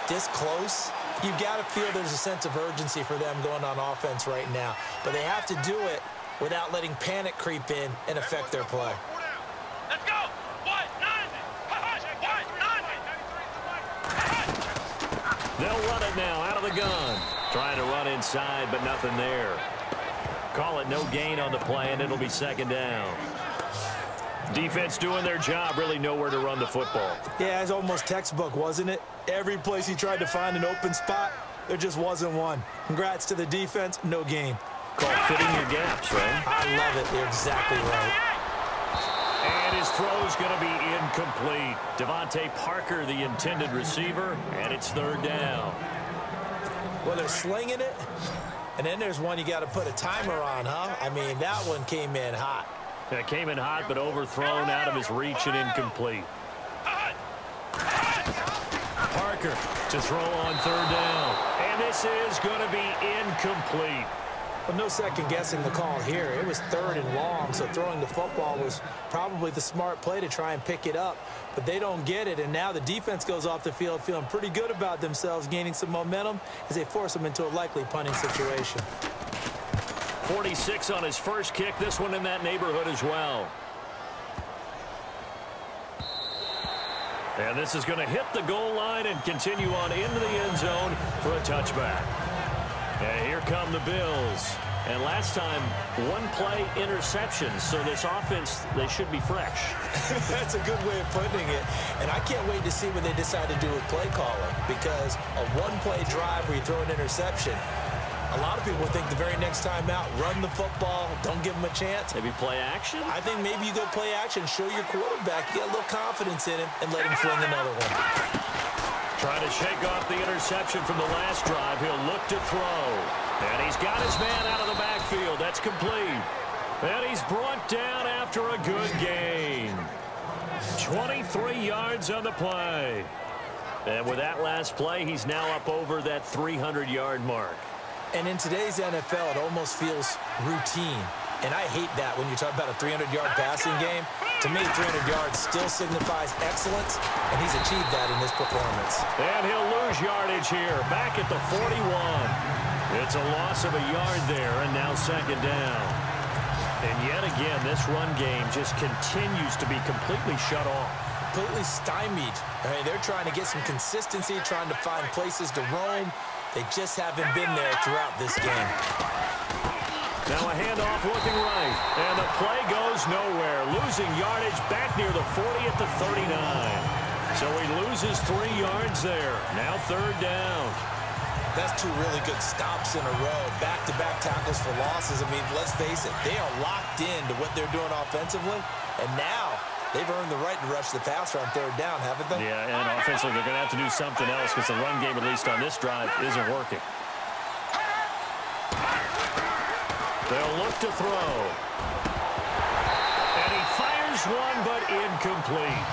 this close, you've got to feel there's a sense of urgency for them going on offense right now. But they have to do it without letting panic creep in and affect their play. Let's go! They'll run it now out of the gun. Trying to run inside, but nothing there. Call it no gain on the play, and it'll be second down. Defense doing their job, really nowhere to run the football. Yeah, it's almost textbook, wasn't it? Every place he tried to find an open spot, there just wasn't one. Congrats to the defense, no gain. Called fitting your gaps, right? I love it. You're exactly right. And his throw's going to be incomplete. Devontae Parker, the intended receiver, and it's third down. Well, they're slinging it, and then there's one you got to put a timer on, huh? I mean, that one came in hot. It came in hot, but overthrown out of his reach and incomplete. Parker to throw on third down. And this is going to be incomplete. Well, no second guessing the call here. It was third and long, so throwing the football was probably the smart play to try and pick it up. But they don't get it, and now the defense goes off the field feeling pretty good about themselves, gaining some momentum as they force them into a likely punting situation. 46 on his first kick. This one in that neighborhood as well. And this is going to hit the goal line and continue on into the end zone for a touchback. And here come the Bills. And last time, one play interception. So this offense, they should be fresh. That's a good way of putting it. And I can't wait to see what they decide to do with play calling. Because a one-play drive where you throw an interception, a lot of people think the very next time out, run the football, don't give them a chance. Maybe play action? I think maybe you go play action, show your quarterback, you get a little confidence in him, and let him fling another one. Trying to shake off the interception from the last drive. He'll look to throw. And he's got his man out of the backfield. That's complete. And he's brought down after a good gain. 23 yards on the play. And with that last play, he's now up over that 300-yard mark. And in today's NFL, it almost feels routine. And I hate that when you talk about a 300-yard passing game. To me, 300 yards still signifies excellence, and he's achieved that in this performance. And he'll lose yardage here, back at the 41. It's a loss of a yard there, and now second down. And yet again, this run game just continues to be completely shut off. Completely stymied. I mean, they're trying to get some consistency, trying to find places to roam. They just haven't been there throughout this game. Now a handoff looking right, and the play goes nowhere. Losing yardage back near the 40 at the 39. So he loses 3 yards there. Now third down. That's 2 really good stops in a row. Back-to-back tackles for losses. I mean, let's face it, they are locked into what they're doing offensively, and now they've earned the right to rush the passer on third down, haven't they? Yeah, and offensively, they're going to have to do something else because the run game, at least on this drive, isn't working. They'll look to throw. And he fires one, but incomplete.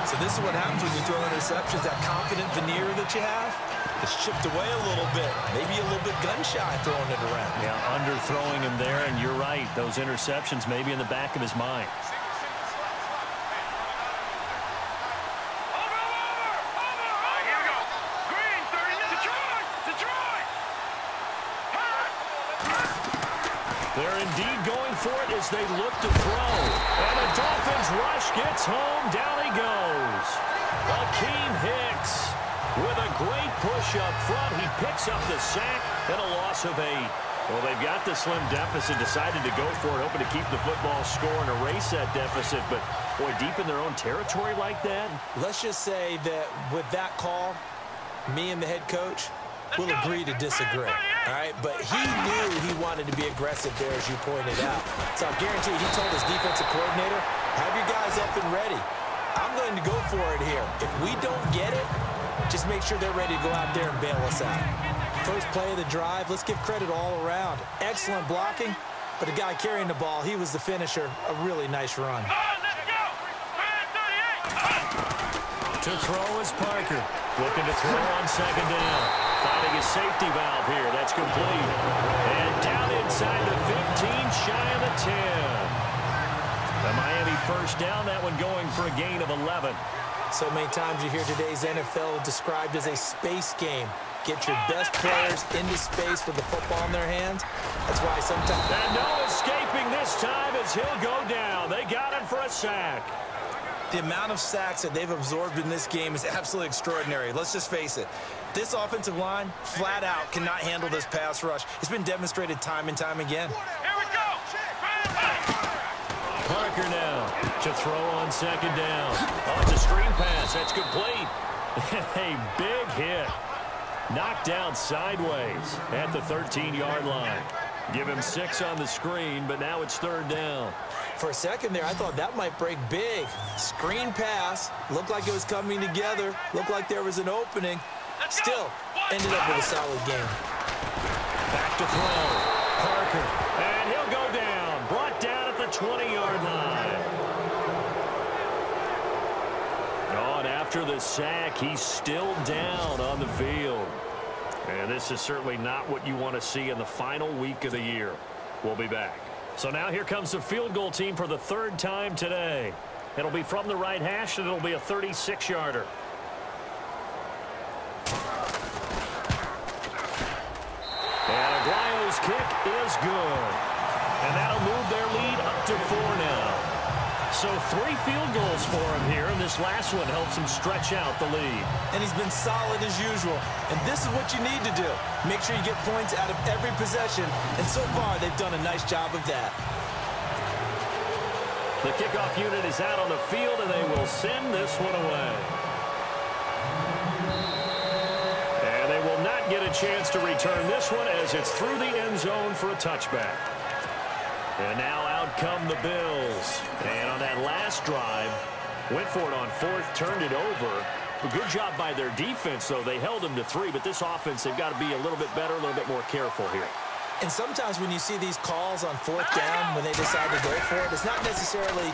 So this is what happens when you throw interceptions. That confident veneer that you have is chipped away a little bit. Maybe a little bit gun-shy throwing it around. Yeah, underthrowing him there, and you're right. Those interceptions may be in the back of his mind. They're indeed going for it as they look to throw. And the Dolphins rush gets home. Down he goes. Akeem Hicks with a great push up front. He picks up the sack and a loss of 8. Well, they've got the slim deficit, decided to go for it, hoping to keep the football score and erase that deficit. But, boy, deep in their own territory like that. Let's just say that with that call, me and the head coach will agree to disagree. All right, but he knew he wanted to be aggressive there, as you pointed out. So I guarantee you, he told his defensive coordinator, have your guys up and ready. I'm going to go for it here. If we don't get it, just make sure they're ready to go out there and bail us out. First play of the drive, let's give credit all around. Excellent blocking, but the guy carrying the ball, he was the finisher. A really nice run. To throw is Parker. Looking to throw on second down. Finding a safety valve here. That's complete. And down inside the 15, shy of the 10. The Miami first down. That one going for a gain of 11. So many times you hear today's NFL described as a space game. Get your best players into space with the football in their hands. That's why sometimes... And no escaping this time as he'll go down. They got him for a sack. The amount of sacks that they've absorbed in this game is absolutely extraordinary. Let's just face it. This offensive line, flat out, cannot handle this pass rush. It's been demonstrated time and time again. Here we go. Parker now to throw on second down. Oh, it's a screen pass. That's complete. A big hit. Knocked down sideways at the 13-yard line. Give him 6 on the screen, but now it's third down. For a second there, I thought that might break big. Screen pass. Looked like it was coming together. Looked like there was an opening. Still, ended up with a solid game. Back to throw. Parker. And he'll go down. Brought down at the 20-yard line. Oh, and after the sack, he's still down on the field. And this is certainly not what you want to see in the final week of the year. We'll be back. So now here comes the field goal team for the 3rd time today. It'll be from the right hash, and it'll be a 36-yarder. And Aguayo's kick is good. And that'll move their lead up to 4 now. So 3 field goals for him here, and this last one helps him stretch out the lead. And he's been solid as usual. And this is what you need to do. Make sure you get points out of every possession. And so far, they've done a nice job of that. The kickoff unit is out on the field, and they will send this one away. And they will not get a chance to return this one as it's through the end zone for a touchback. And now out come the Bills. And on that last drive, went for it on 4th, turned it over. A good job by their defense, though. They held them to 3, but this offense, they've got to be a little bit better, a little bit more careful here. And sometimes when you see these calls on fourth down, when they decide to go for it, it's not necessarily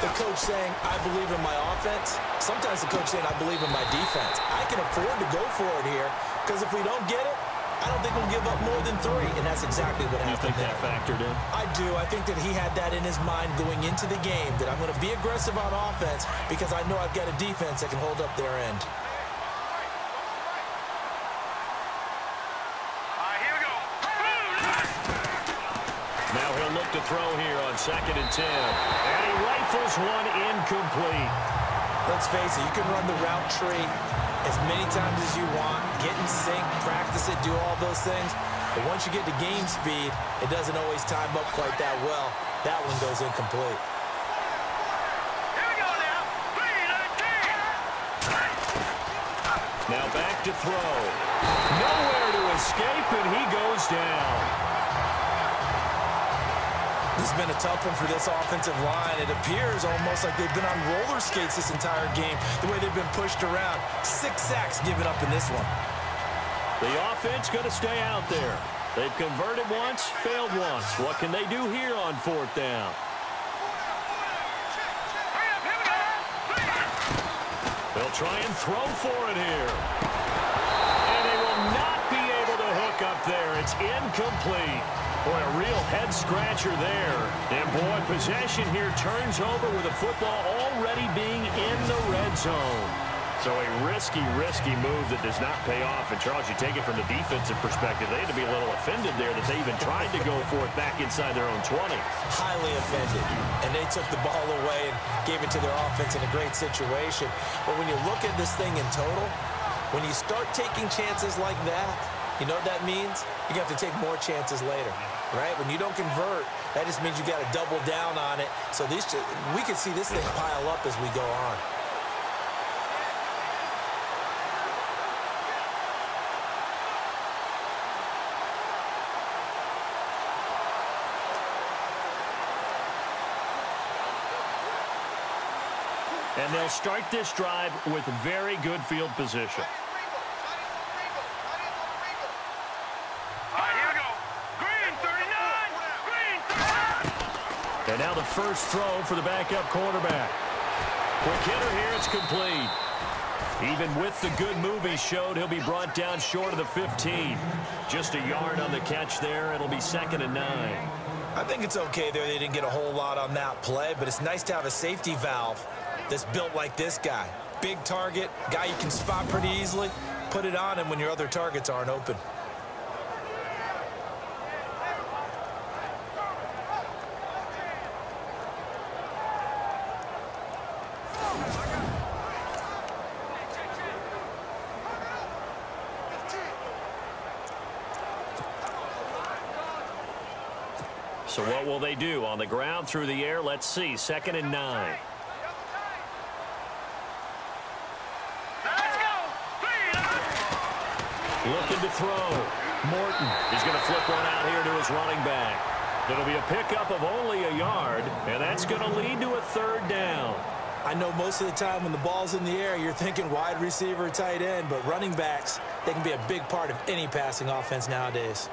the coach saying, I believe in my offense. Sometimes the coach saying, I believe in my defense. I can afford to go for it here because if we don't get it, I don't think we'll give up more than 3, and that's exactly what happened. You think that factored in? I do. I think that he had that in his mind going into the game, that I'm going to be aggressive on offense because I know I've got a defense that can hold up their end. Now he'll look to throw here on 2nd and 10. And he rifles one incomplete. Let's face it, you can run the route tree as many times as you want, get in sync, practice it, do all those things. But once you get to game speed, it doesn't always time up quite that well. That one goes incomplete. Here we go now. 3-19. Now back to throw. Nowhere to escape, and he goes down. This has been a tough one for this offensive line. It appears almost like they've been on roller skates this entire game, the way they've been pushed around. 6 sacks given up in this one. The offense going to stay out there. They've converted once, failed once. What can they do here on 4th down? They'll try and throw for it here. And they will not be able to hook up there. It's incomplete. Boy, a real head-scratcher there. And, boy, possession here turns over with the football already being in the red zone. So a risky move that does not pay off. And, Charles, you take it from the defensive perspective, they had to be a little offended there that they even tried to go for it back inside their own 20. Highly offended. And they took the ball away and gave it to their offense in a great situation. But when you look at this thing in total, when you start taking chances like that, you know what that means? You're going to have to take more chances later, right? When you don't convert, that just means you got to double down on it. So we can see this thing pile up as we go on. And they'll start this drive with very good field position. And now the first throw for the backup quarterback. Quick hitter here, it's complete. Even with the good move he showed, he'll be brought down short of the 15. Just a yard on the catch there. It'll be 2nd and 9. I think it's okay there. They didn't get a whole lot on that play, but it's nice to have a safety valve that's built like this guy. Big target, guy you can spot pretty easily. Put it on him when your other targets aren't open. So what will they do? On the ground, through the air, let's see. 2nd and 9. Looking to throw. Morton is going to flip one out here to his running back. It'll be a pickup of only a yard, and that's going to lead to a 3rd down. I know most of the time when the ball's in the air, you're thinking wide receiver, tight end, but running backs, they can be a big part of any passing offense nowadays.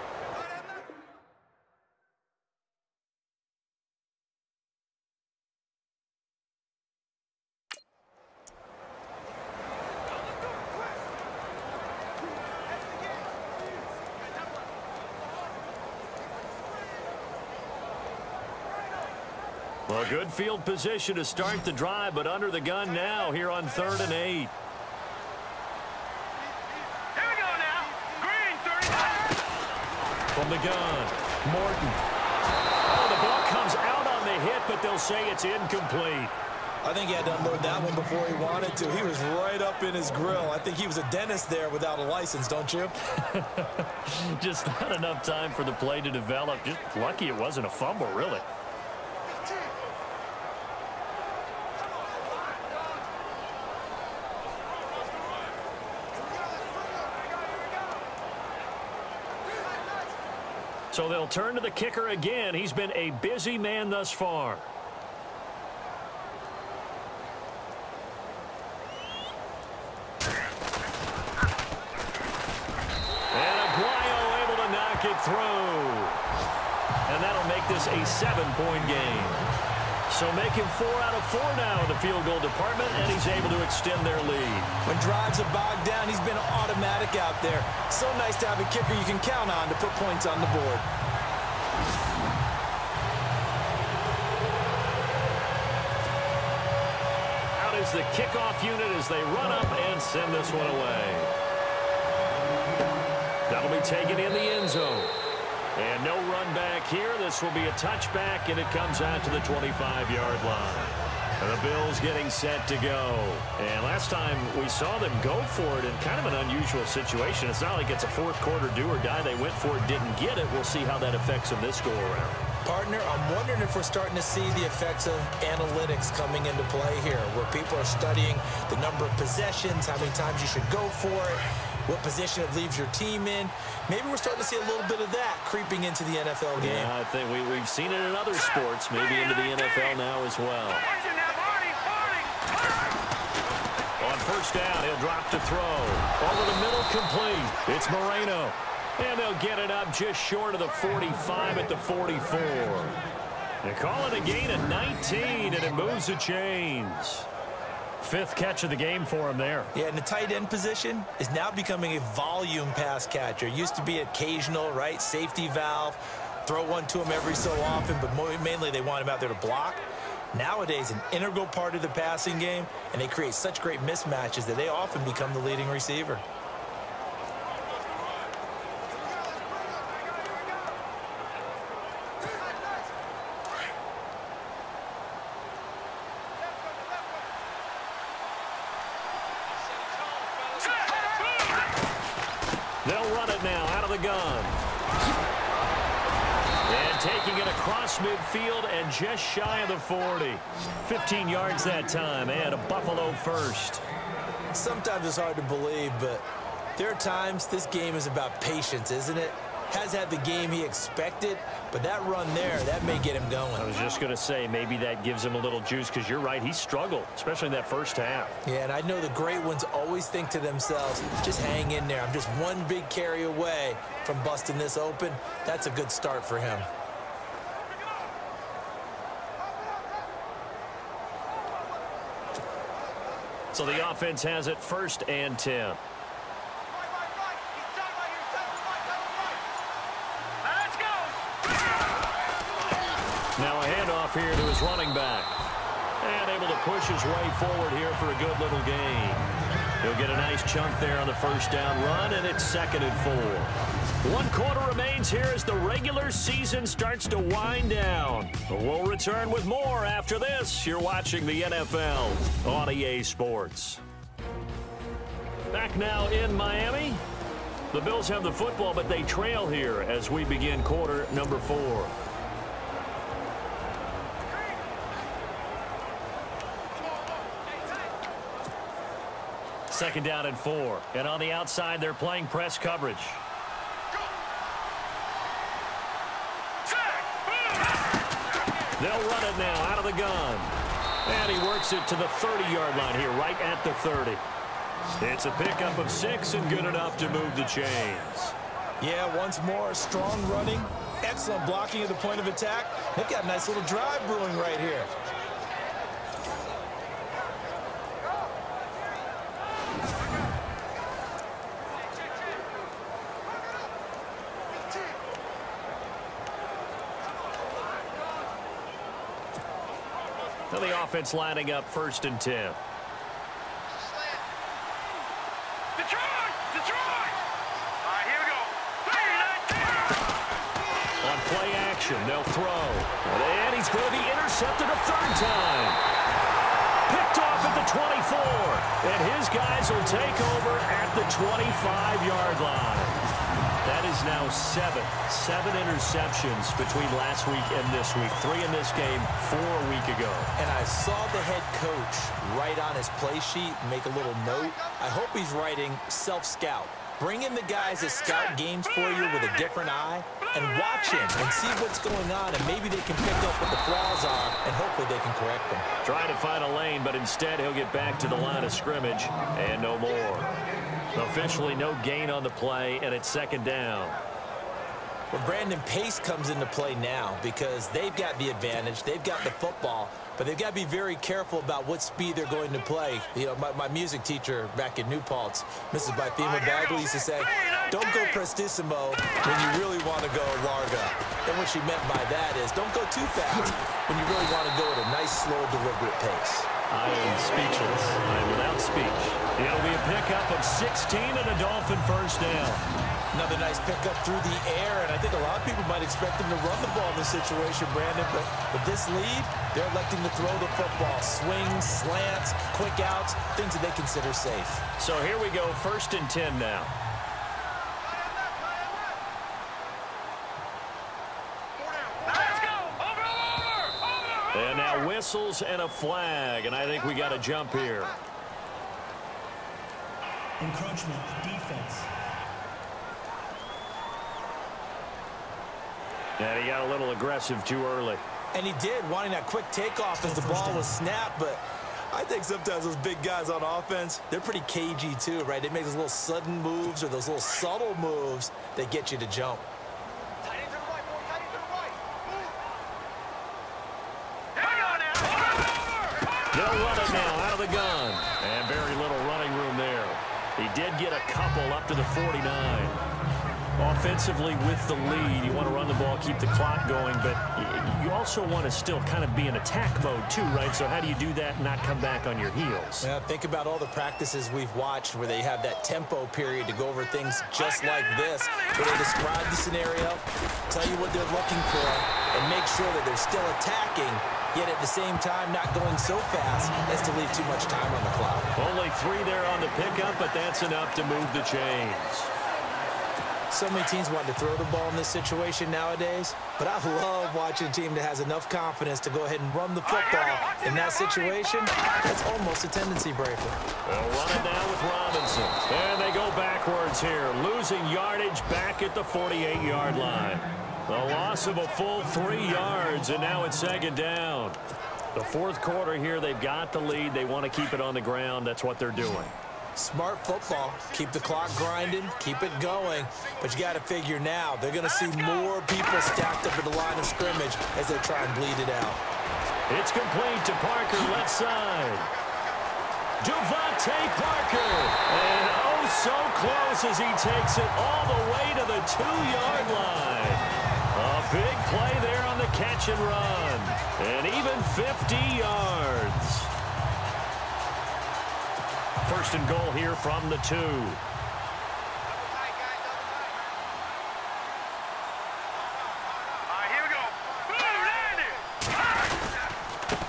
Well, good field position to start the drive, but under the gun now here on 3rd and 8. Here we go now. Green, 35. From the gun, Morton. Oh, the ball comes out on the hit, but they'll say it's incomplete. I think he had to unload that one before he wanted to. He was right up in his grill. I think he was a dentist there without a license, don't you? Just not enough time for the play to develop. Just lucky it wasn't a fumble, really. So they'll turn to the kicker again. He's been a busy man thus far. And Aguayo able to knock it through. And that'll make this a 7-point game. So making 4 out of 4 now in the field goal department, and he's able to extend their lead. When drives are bogged down, he's been automatic out there. So nice to have a kicker you can count on to put points on the board. Out is the kickoff unit as they run up and send this one away. That'll be taken in the end zone. And no run back here. This will be a touchback, and it comes out to the 25-yard line. And the Bills getting set to go. And last time we saw them go for it in kind of an unusual situation. It's not like it's a fourth-quarter do-or-die. They went for it, didn't get it. We'll see how that affects them this go-around. Partner, I'm wondering if we're starting to see the effects of analytics coming into play here, where people are studying the number of possessions, how many times you should go for it, what position it leaves your team in. Maybe we're starting to see a little bit of that creeping into the NFL game. Yeah, I think we've seen it in other sports, maybe into the NFL now as well. On first down, he'll drop to throw. Over the middle, complete. It's Moreno. And they'll get it up just short of the 45 at the 44. They call it a gain of 19, and it moves the chains. 5th catch of the game for him there. Yeah, and the tight end position is now becoming a volume pass catcher. Used to be occasional, right? Safety valve. Throw one to him every so often, but mainly they want him out there to block. Nowadays, an integral part of the passing game, and they create such great mismatches that they often become the leading receiver. They'll run it now out of the gun. And taking it across midfield and just shy of the 40. 15 yards that time and a Buffalo first. Sometimes it's hard to believe, but there are times this game is about patience, isn't it? Has had the game he expected, but that run there, that may get him going. I was just going to say, maybe that gives him a little juice, because you're right, he struggled, especially in that first half. Yeah, and I know the great ones always think to themselves, just hang in there. I'm just one big carry away from busting this open. That's a good start for him. So the offense has it 1st and 10. Now a handoff here to his running back. And able to push his way forward here for a good little gain. He'll get a nice chunk there on the first down run, and it's 2nd and 4. 1 quarter remains here as the regular season starts to wind down. We'll return with more after this. You're watching the NFL on EA Sports. Back now in Miami. The Bills have the football, but they trail here as we begin quarter number 4. Second down and 4. And on the outside, they're playing press coverage. They'll run it now out of the gun. And he works it to the 30-yard line here, right at the 30. It's a pickup of 6 and good enough to move the chains. Yeah, once more, strong running, excellent blocking at the point of attack. They've got a nice little drive brewing right here. Now the offense lining up 1st and 10. On play action, they'll throw. And he's going to be intercepted a 3rd time. Picked off at the 24. And his guys will take over at the 25-yard line. That is now 7 interceptions between last week and this week. 3 in this game, 4 a week ago. And I saw the head coach write on his play sheet, make a little note. I hope he's writing self-scout. Bring in the guys that scout games for you with a different eye and watch him and see what's going on, and maybe they can pick up what the flaws are, and hopefully they can correct them. Trying to find a lane, but instead he'll get back to the line of scrimmage and no more. Officially no gain on the play, and it's 2nd down. Well, Brandon, pace comes into play now because they've got the advantage. They've got the football, but they've got to be very careful about what speed they're going to play. You know, my music teacher back in New Paltz, Mrs. Bythema Bagley, used to say, don't go prestissimo when you really want to go larga. And what she meant by that is don't go too fast when you really want to go at a nice, slow, deliberate pace. I am speechless. I am without speech. It'll be a pickup of 16 and a Dolphin first down. Another nice pickup through the air, and I think a lot of people might expect them to run the ball in this situation, Brandon, but with this lead, they're electing to throw the football. Swings, slants, quick outs, things that they consider safe. So here we go, 1st and 10 now. And now whistles and a flag, and I think we got a jump here. Encroachment, defense. And he got a little aggressive too early. And he did, wanting that quick takeoff as the ball was snapped, but I think sometimes those big guys on offense, they're pretty cagey too, right? They make those little sudden moves or those little subtle moves that get you to jump. They'll run it now out of the gun. And very little running room there. He did get a couple up to the 49. Offensively with the lead, you want to run the ball, keep the clock going, but you also want to still kind of be in attack mode too, right? So how do you do that and not come back on your heels? Yeah, think about all the practices we've watched where they have that tempo period to go over things just like this, where they describe the scenario, tell you what they're looking for, and make sure that they're still attacking, yet at the same time not going so fast as to leave too much time on the clock. Only 3 there on the pickup, but that's enough to move the chains. So many teams want to throw the ball in this situation nowadays, but I love watching a team that has enough confidence to go ahead and run the football. In that situation, that's almost a tendency breaker. They'll run it now with Robinson. And they go backwards here, losing yardage back at the 48-yard line. The loss of a full 3 yards, and now it's 2nd down. The 4th quarter here, they've got the lead. They want to keep it on the ground. That's what they're doing. Smart football. Keep the clock grinding, keep it going. But you got to figure now, they're going to see more people stacked up at the line of scrimmage as they try and bleed it out. It's complete to Parker, left side. Devontae Parker. And oh, so close as he takes it all the way to the 2-yard line. A big play there on the catch and run. And even 50 yards. 1st and goal here from the 2.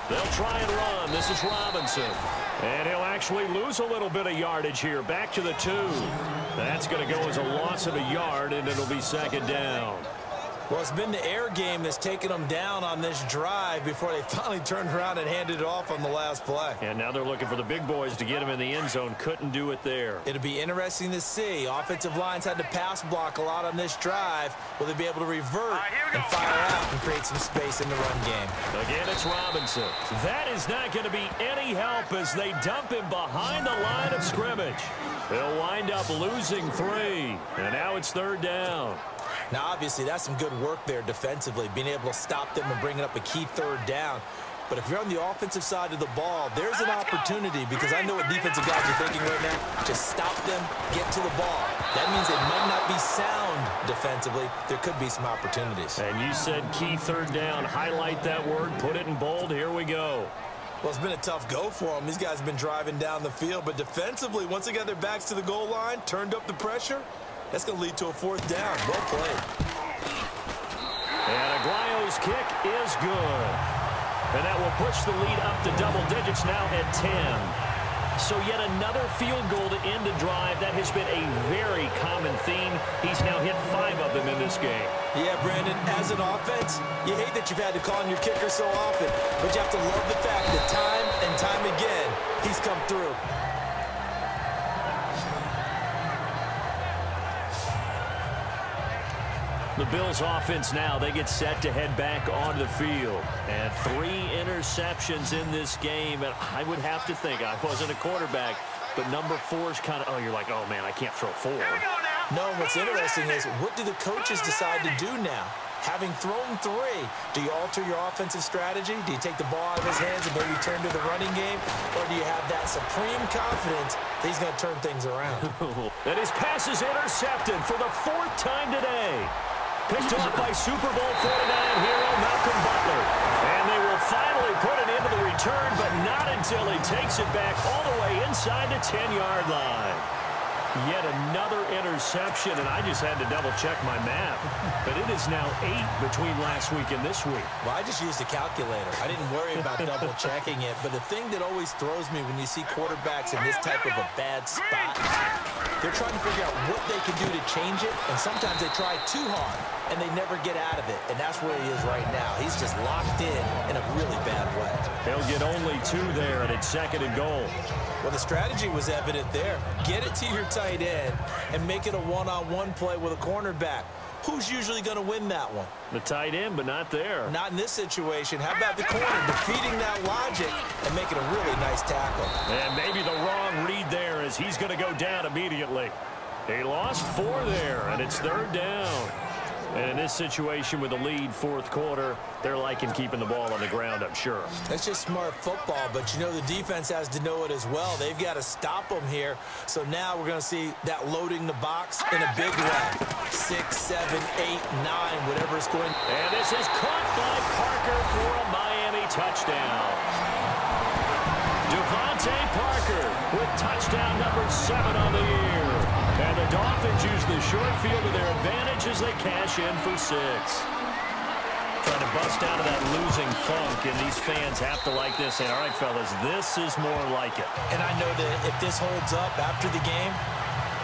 They'll try and run. This is Robinson. And he'll actually lose a little bit of yardage here. Back to the 2. That's going to go as a loss of a yard, and it'll be 2nd down. Well, it's been the air game that's taken them down on this drive before they finally turned around and handed it off on the last play. And now they're looking for the big boys to get him in the end zone. Couldn't do it there. It'll be interesting to see. Offensive lines had to pass block a lot on this drive. Will they be able to revert and fire out and create some space in the run game? Again, it's Robinson. That is not going to be any help as they dump him behind the line of scrimmage. They'll wind up losing 3. And now it's 3rd down. Now, obviously, that's some good work there defensively, being able to stop them and bringing up a key 3rd down. But if you're on the offensive side of the ball, there's an opportunity because I know what defensive guys are thinking right now. Just stop them, get to the ball. That means they might not be sound defensively. There could be some opportunities. And you said key 3rd down. Highlight that word, put it in bold. Here we go. Well, it's been a tough go for them. These guys have been driving down the field. But defensively, once they got their backs to the goal line, turned up the pressure, that's going to lead to a 4th down. Well played. And Aguayo's kick is good. And that will push the lead up to double digits now at 10. So yet another field goal to end a drive. That has been a very common theme. He's now hit 5 of them in this game. Yeah, Brandon, as an offense, you hate that you've had to call on your kicker so often, but you have to love the fact that time and time again, he's come through. The Bills offense now, they get set to head back onto the field. And 3 interceptions in this game. And I would have to think, I wasn't a quarterback, but number 4 is kind of, oh, you're like, oh, man, I can't throw 4. Here we go now. No, what's interesting is what do the coaches decide to do now? Having thrown 3, do you alter your offensive strategy? Do you take the ball out of his hands and maybe turn to the running game? Or do you have that supreme confidence that he's going to turn things around? And his pass is intercepted for the 4th time today. Picked off by Super Bowl 49 hero Malcolm Butler. And they will finally put it into the return, but not until he takes it back all the way inside the 10-yard line. Yet another interception, and I just had to double-check my math. But it is now 8 between last week and this week. Well, I just used a calculator. I didn't worry about double-checking it. But the thing that always throws me when you see quarterbacks in this type of a bad spot, they're trying to figure out what they can do to change it, and sometimes they try too hard, and they never get out of it. And that's where he is right now. He's just locked in a really bad way. They'll get only 2 there, and it's 2nd and goal. Well, the strategy was evident there. Get it to your tight end and make it a one-on-one play with a cornerback. Who's usually going to win that one? The tight end, but not there. Not in this situation. How about the corner defeating that logic and making a really nice tackle? And maybe the wrong read there as he's going to go down immediately. He lost 4 there, and it's 3rd down. And in this situation with the lead 4th quarter, they're liking keeping the ball on the ground, I'm sure. That's just smart football, but you know the defense has to know it as well. They've got to stop them here. So now we're going to see that loading the box in a big way. 6, 7, 8, 9, whatever it's going. And this is caught by Parker for a Miami touchdown. Devontae Parker with touchdown number 7 on the year. And the Dolphins use the short field to their advantage as they cash in for 6. Trying to bust out of that losing funk, and these fans have to like this. And all right, fellas, this is more like it. And I know that if this holds up after the game,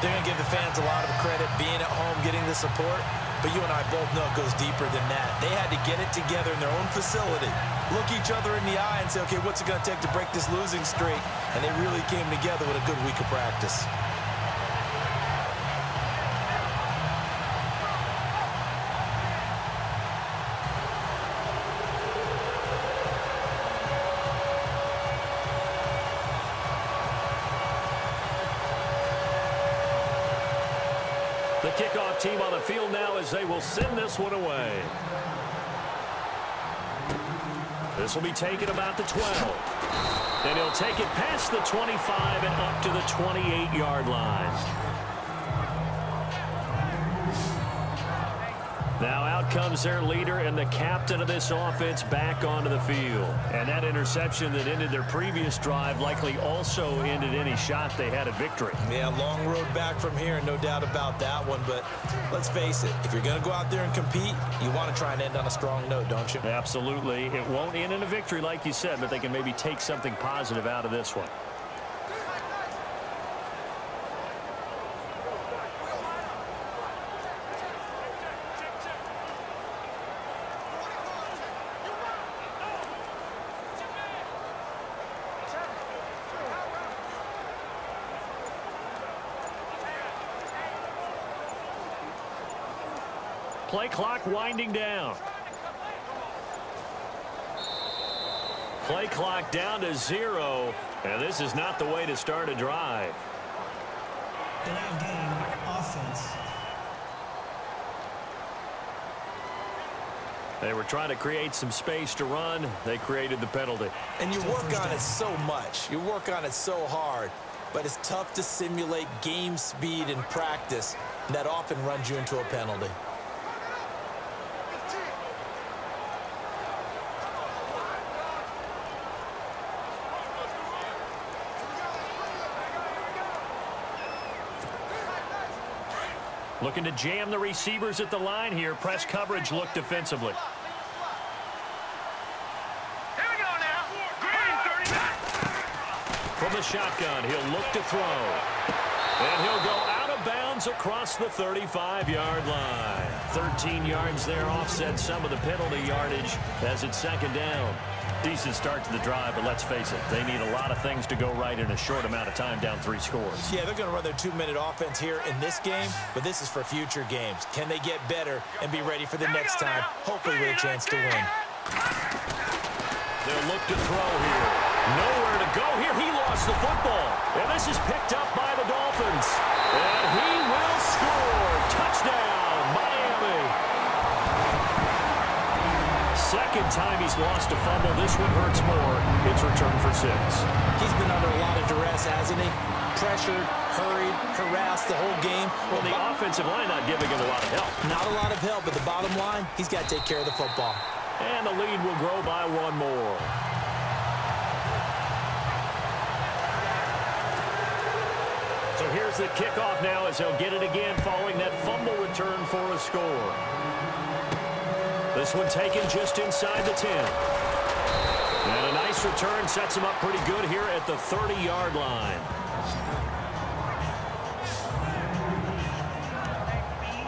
they're going to give the fans a lot of credit being at home, getting the support. But you and I both know it goes deeper than that. They had to get it together in their own facility, look each other in the eye and say, okay, what's it going to take to break this losing streak? And they really came together with a good week of practice. The kickoff team on the field now as they will send this one away. This will be taken about the 12. And he'll take it past the 25 and up to the 28-yard line. Now out comes their leader and the captain of this offense back onto the field. And that interception that ended their previous drive likely also ended any shot they had at victory. Yeah, long road back from here, no doubt about that one. But let's face it, if you're going to go out there and compete, you want to try and end on a strong note, don't you? Absolutely. It won't end in a victory like you said, but they can maybe take something positive out of this one. Play clock winding down. Play clock down to 0, and this is not the way to start a drive. Delay of game, offense. They were trying to create some space to run. They created the penalty. And you work on it so much. You work on it so hard. But it's tough to simulate game speed in practice. And that often runs you into a penalty. Looking to jam the receivers at the line here. Press coverage look defensively. Here we go now. Green 39. From the shotgun, he'll look to throw. And he'll go out of bounds across the 35-yard line. 13 yards there, offset some of the penalty yardage as it's 2nd down. Decent start to the drive, but let's face it, they need a lot of things to go right in a short amount of time, down 3 scores. Yeah, they're going to run their 2-minute offense here in this game, but this is for future games. Can they get better and be ready for the next time, hopefully with a chance to win? They'll look to throw here. Nowhere to go here. He lost the football. And this is picked up by the Dolphins. And he will score. Touchdown, Miami. Second time he's lost a fumble. This one hurts more. It's returned for 6. He's been under a lot of duress, hasn't he? Pressured, hurried, harassed the whole game. Well, the offensive line not giving him a lot of help. Not a lot of help, but the bottom line, he's got to take care of the football. And the lead will grow by 1 more. So here's the kickoff now as he'll get it again following that fumble return for a score. This one taken just inside the 10. And a nice return sets him up pretty good here at the 30-yard line.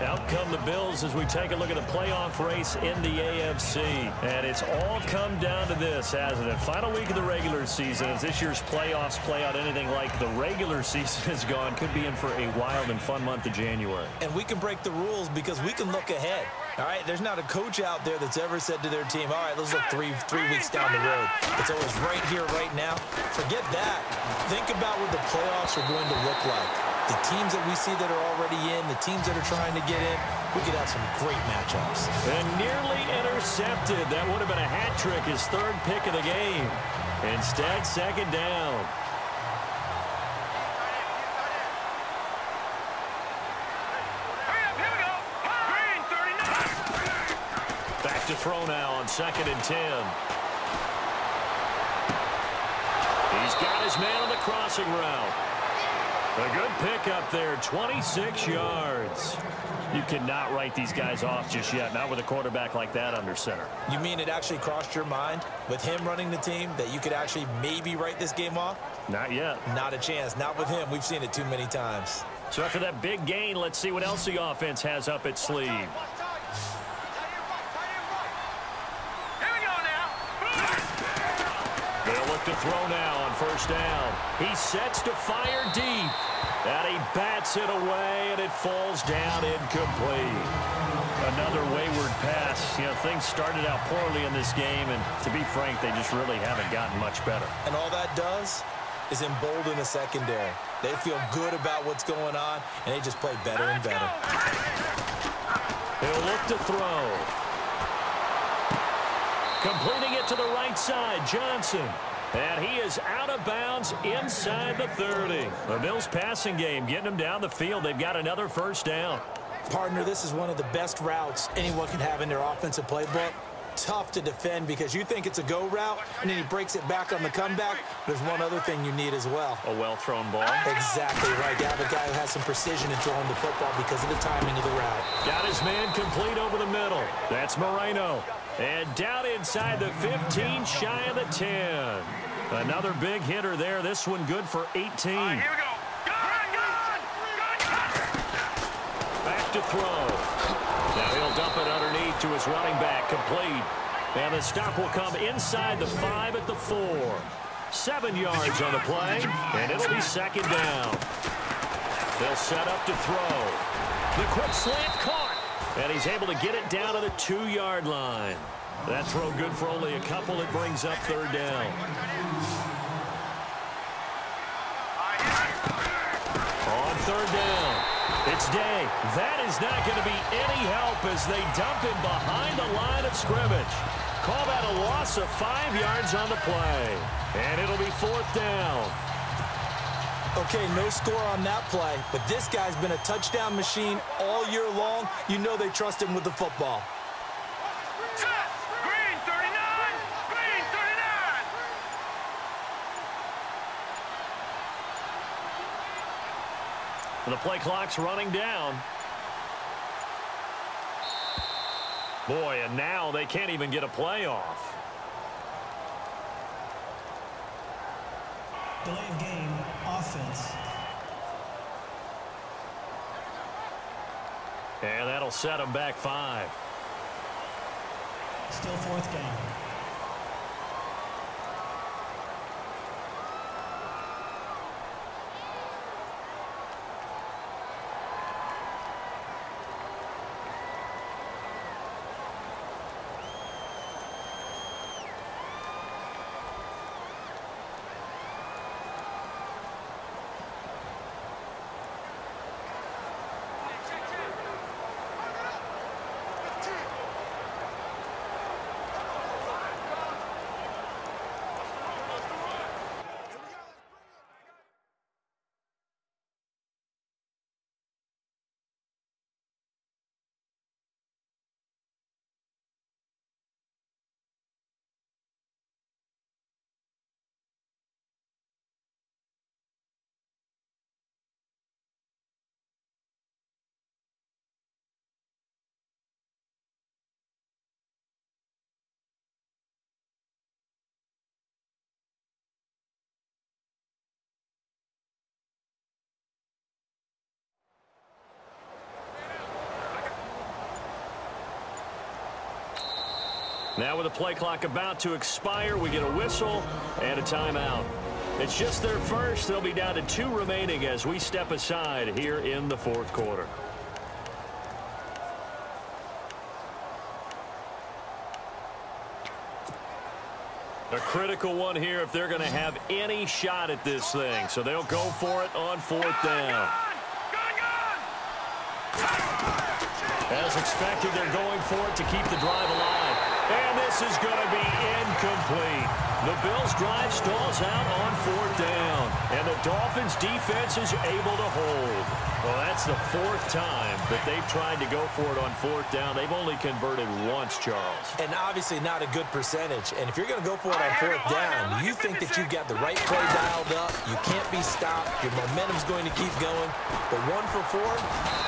Out come the Bills as we take a look at the playoff race in the AFC. And it's all come down to this, hasn't it? Final week of the regular season. As this year's playoffs play out anything like the regular season has gone, could be in for a wild and fun month of January. And we can break the rules because we can look ahead. All right, there's not a coach out there that's ever said to their team, all right, let's look three weeks down the road. It's always right here, right now. Forget that. Think about what the playoffs are going to look like. The teams that we see that are already in, the teams that are trying to get in, we could have some great matchups. And nearly intercepted. That would have been a hat trick, his 3rd pick of the game. Instead, 2nd down. Back to throw now on 2nd and 10. He's got his man on the crossing route. A good pick up there, 26 yards. You cannot write these guys off just yet, not with a quarterback like that under center. You mean it actually crossed your mind with him running the team that you could actually maybe write this game off? Not yet. Not a chance. Not with him. We've seen it too many times. So after that big gain, let's see what else the offense has up its sleeve. They'll look to throw now on 1st down. He sets to fire deep. And he bats it away, and it falls down incomplete. Another wayward pass. You know, things started out poorly in this game, and to be frank, they just really haven't gotten much better. And all that does is embolden the secondary. They feel good about what's going on, and they just play better and better. He'll look to throw. Completing it to the right side, Johnson. And he is out of bounds inside the 30. The Bills passing game getting them down the field. They've got another 1st down. Partner, this is one of the best routes anyone can have in their offensive playbook. Tough to defend because you think it's a go route, and then he breaks it back on the comeback. There's one other thing you need as well. A well-thrown ball. Exactly right. You have a guy who has some precision in throwing the football because of the timing of the route. Got his man complete over the middle. That's Moreno. And down inside the 15, shy of the 10. Another big hitter there. This one good for 18. Here we go. Back to throw. Now he'll dump it underneath to his running back. Complete. And the stop will come inside the 5 at the 4. 7 yards on the play. And it'll be 2nd down. They'll set up to throw. The quick slant caught. And he's able to get it down to the 2-yard line. That throw good for only a couple. It brings up 3rd down. On 3rd down, it's Day. That is not going to be any help as they dump him behind the line of scrimmage. Call that a loss of 5 yards on the play. And it'll be 4th down. Okay, no score on that play, but this guy's been a touchdown machine all year long. You know they trust him with the football. Green 39! Green 39! The play clock's running down. Boy, and now they can't even get a play off. Delay of game, offense. And that'll set them back 5. Still 4th down. Now with the play clock about to expire, we get a whistle and a timeout. It's just their first. They'll be down to 2 remaining as we step aside here in the fourth quarter. A critical one here if they're going to have any shot at this thing. So they'll go for it on 4th down. As expected, they're going for it to keep the drive alive. And this is going to be incomplete. The Bills' drive stalls out on 4th down. And the Dolphins' defense is able to hold. Well, that's the 4th time that they've tried to go for it on 4th down. They've only converted once, Charles. And obviously not a good percentage. And if you're going to go for it on 4th down, you think that you've got the right play dialed up. You can't be stopped. Your momentum's going to keep going. But 1 for 4,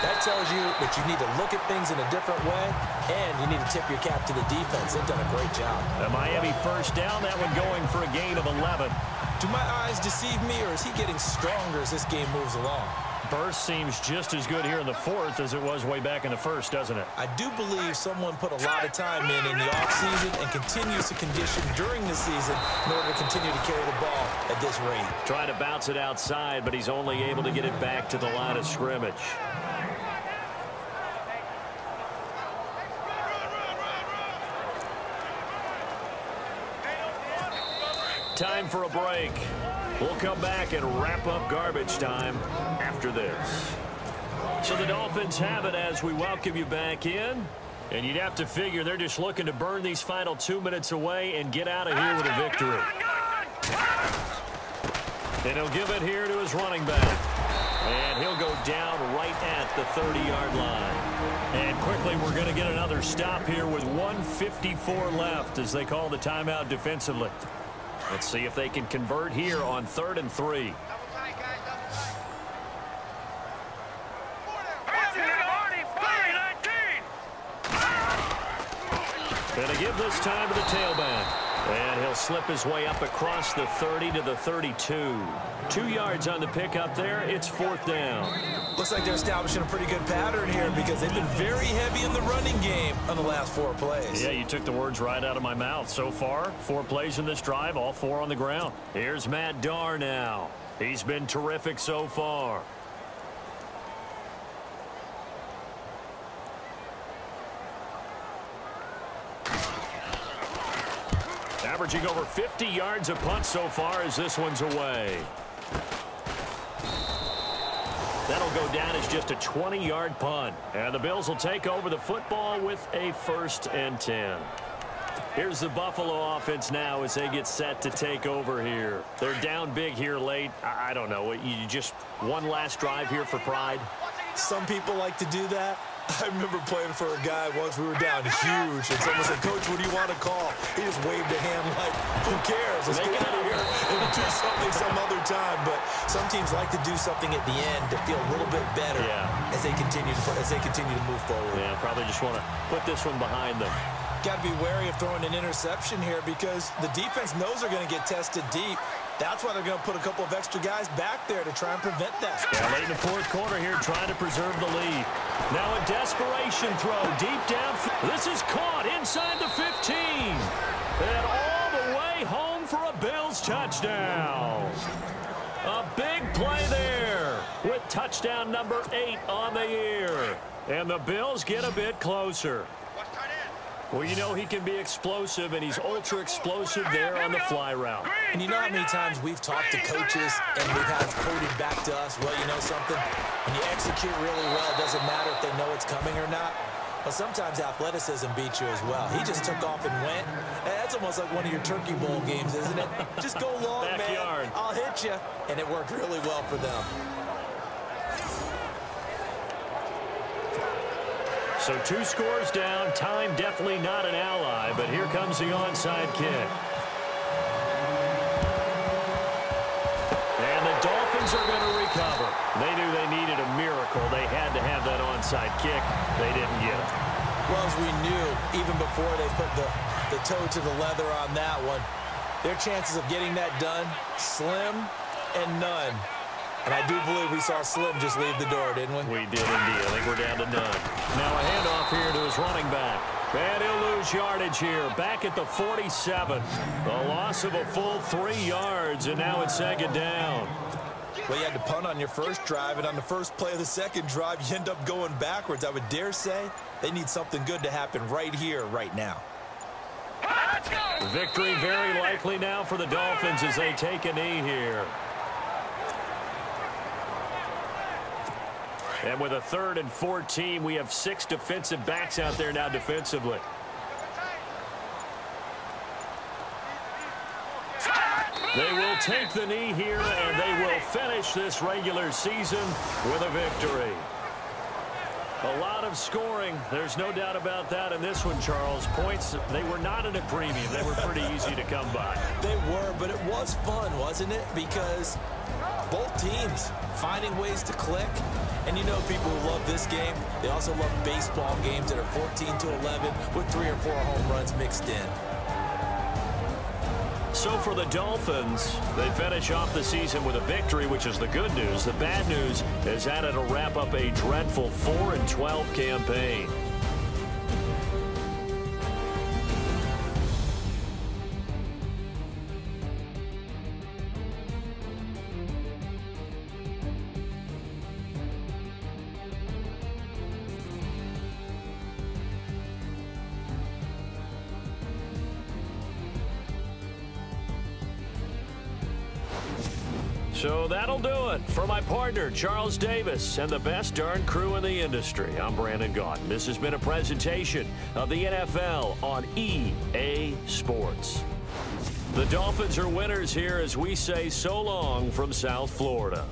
that tells you that you need to look at things in a different way, and you need to tip your cap to the defense. They've done a great job. A Miami 1st down, that one going for a gain of 11. Do my eyes deceive me, or is he getting stronger as this game moves along? Burst seems just as good here in the 4th as it was way back in the 1st, doesn't it? I do believe someone put a lot of time in the offseason and continues to condition during the season in order to continue to carry the ball at this rate. Trying to bounce it outside, but he's only able to get it back to the line of scrimmage. Time for a break. We'll come back and wrap up garbage time after this. So the Dolphins have it as we welcome you back in. And you'd have to figure they're just looking to burn these final 2 minutes away and get out of here with a victory. And he'll give it here to his running back. And he'll go down right at the 30-yard line. And quickly, we're going to get another stop here with 1:54 left as they call the timeout defensively. Let's see if they can convert here on 3rd and 3. Going to give this time to the tailback. And he'll slip his way up across the 30 to the 32. 2 yards on the pickup there. It's 4th down. Looks like they're establishing a pretty good pattern here because they've been very heavy in the running game on the last 4 plays. Yeah, you took the words right out of my mouth. So far, 4 plays in this drive, all 4 on the ground. Here's Matt Darr now. He's been terrific so far. Averaging over 50 yards a punt so far as this one's away. That'll go down as just a 20-yard punt. And the Bills will take over the football with a 1st and 10. Here's the Buffalo offense now as they get set to take over here. They're down big here late. I don't know. You just one last drive here for pride? Some people like to do that. I remember playing for a guy once. We were down huge, and someone said, "Coach, what do you want to call?" He just waved a hand like, "Who cares? Let's get out of here and do something some other time." But some teams like to do something at the end to feel a little bit better as they continue to move forward. Yeah, probably just want to put this one behind them. Got to be wary of throwing an interception here because the defense knows they're going to get tested deep. That's why they're going to put a couple of extra guys back there to try and prevent that. Yeah, late in the 4th quarter here, trying to preserve the lead. Now a desperation throw deep down. This is caught inside the 15. And all the way home for a Bills touchdown. A big play there with touchdown number 8 on the year. And the Bills get a bit closer. Well, you know he can be explosive, and he's ultra-explosive there on the fly route. And you know how many times we've talked to coaches and we've had quoted back to us, well, you know something? When you execute really well, it doesn't matter if they know it's coming or not. But sometimes athleticism beats you as well. He just took off and went. And that's almost like one of your Turkey Bowl games, isn't it? Just go long, Backyard. man. I'll hit you. And it worked really well for them. So 2 scores down. Time definitely not an ally, but here comes the onside kick. And the Dolphins are going to recover. They knew they needed a miracle. They had to have that onside kick. They didn't get it. Well, as we knew, even before they put the toe to the leather on that one, their chances of getting that done, slim and none. And I do believe we saw Slim just leave the door, didn't we? We did indeed. I think we're down to none. Now a handoff here to his running back. And he'll lose yardage here, back at the 47. A loss of a full 3 yards, and now it's second down. Well, you had to punt on your first drive, and on the first play of the second drive, you end up going backwards. I would dare say they need something good to happen right here, right now. Victory very likely now for the Dolphins as they take a knee here. And with a 3rd and 14, we have 6 defensive backs out there now defensively. They will take the knee here, and they will finish this regular season with a victory. A lot of scoring. There's no doubt about that in this one, Charles. Points, they were not in a premium. They were pretty easy to come by. They were, but it was fun, wasn't it? Because both teams finding ways to click. And you know people who love this game, they also love baseball games that are 14-11 with 3 or 4 home runs mixed in. So for the Dolphins, they finish off the season with a victory, which is the good news. The bad news is that it'll wrap up a dreadful 4-12 campaign. So that'll do it for my partner, Charles Davis, and the best darn crew in the industry. I'm Brandon Gaudin. This has been a presentation of the NFL on EA Sports. The Dolphins are winners here as we say so long from South Florida.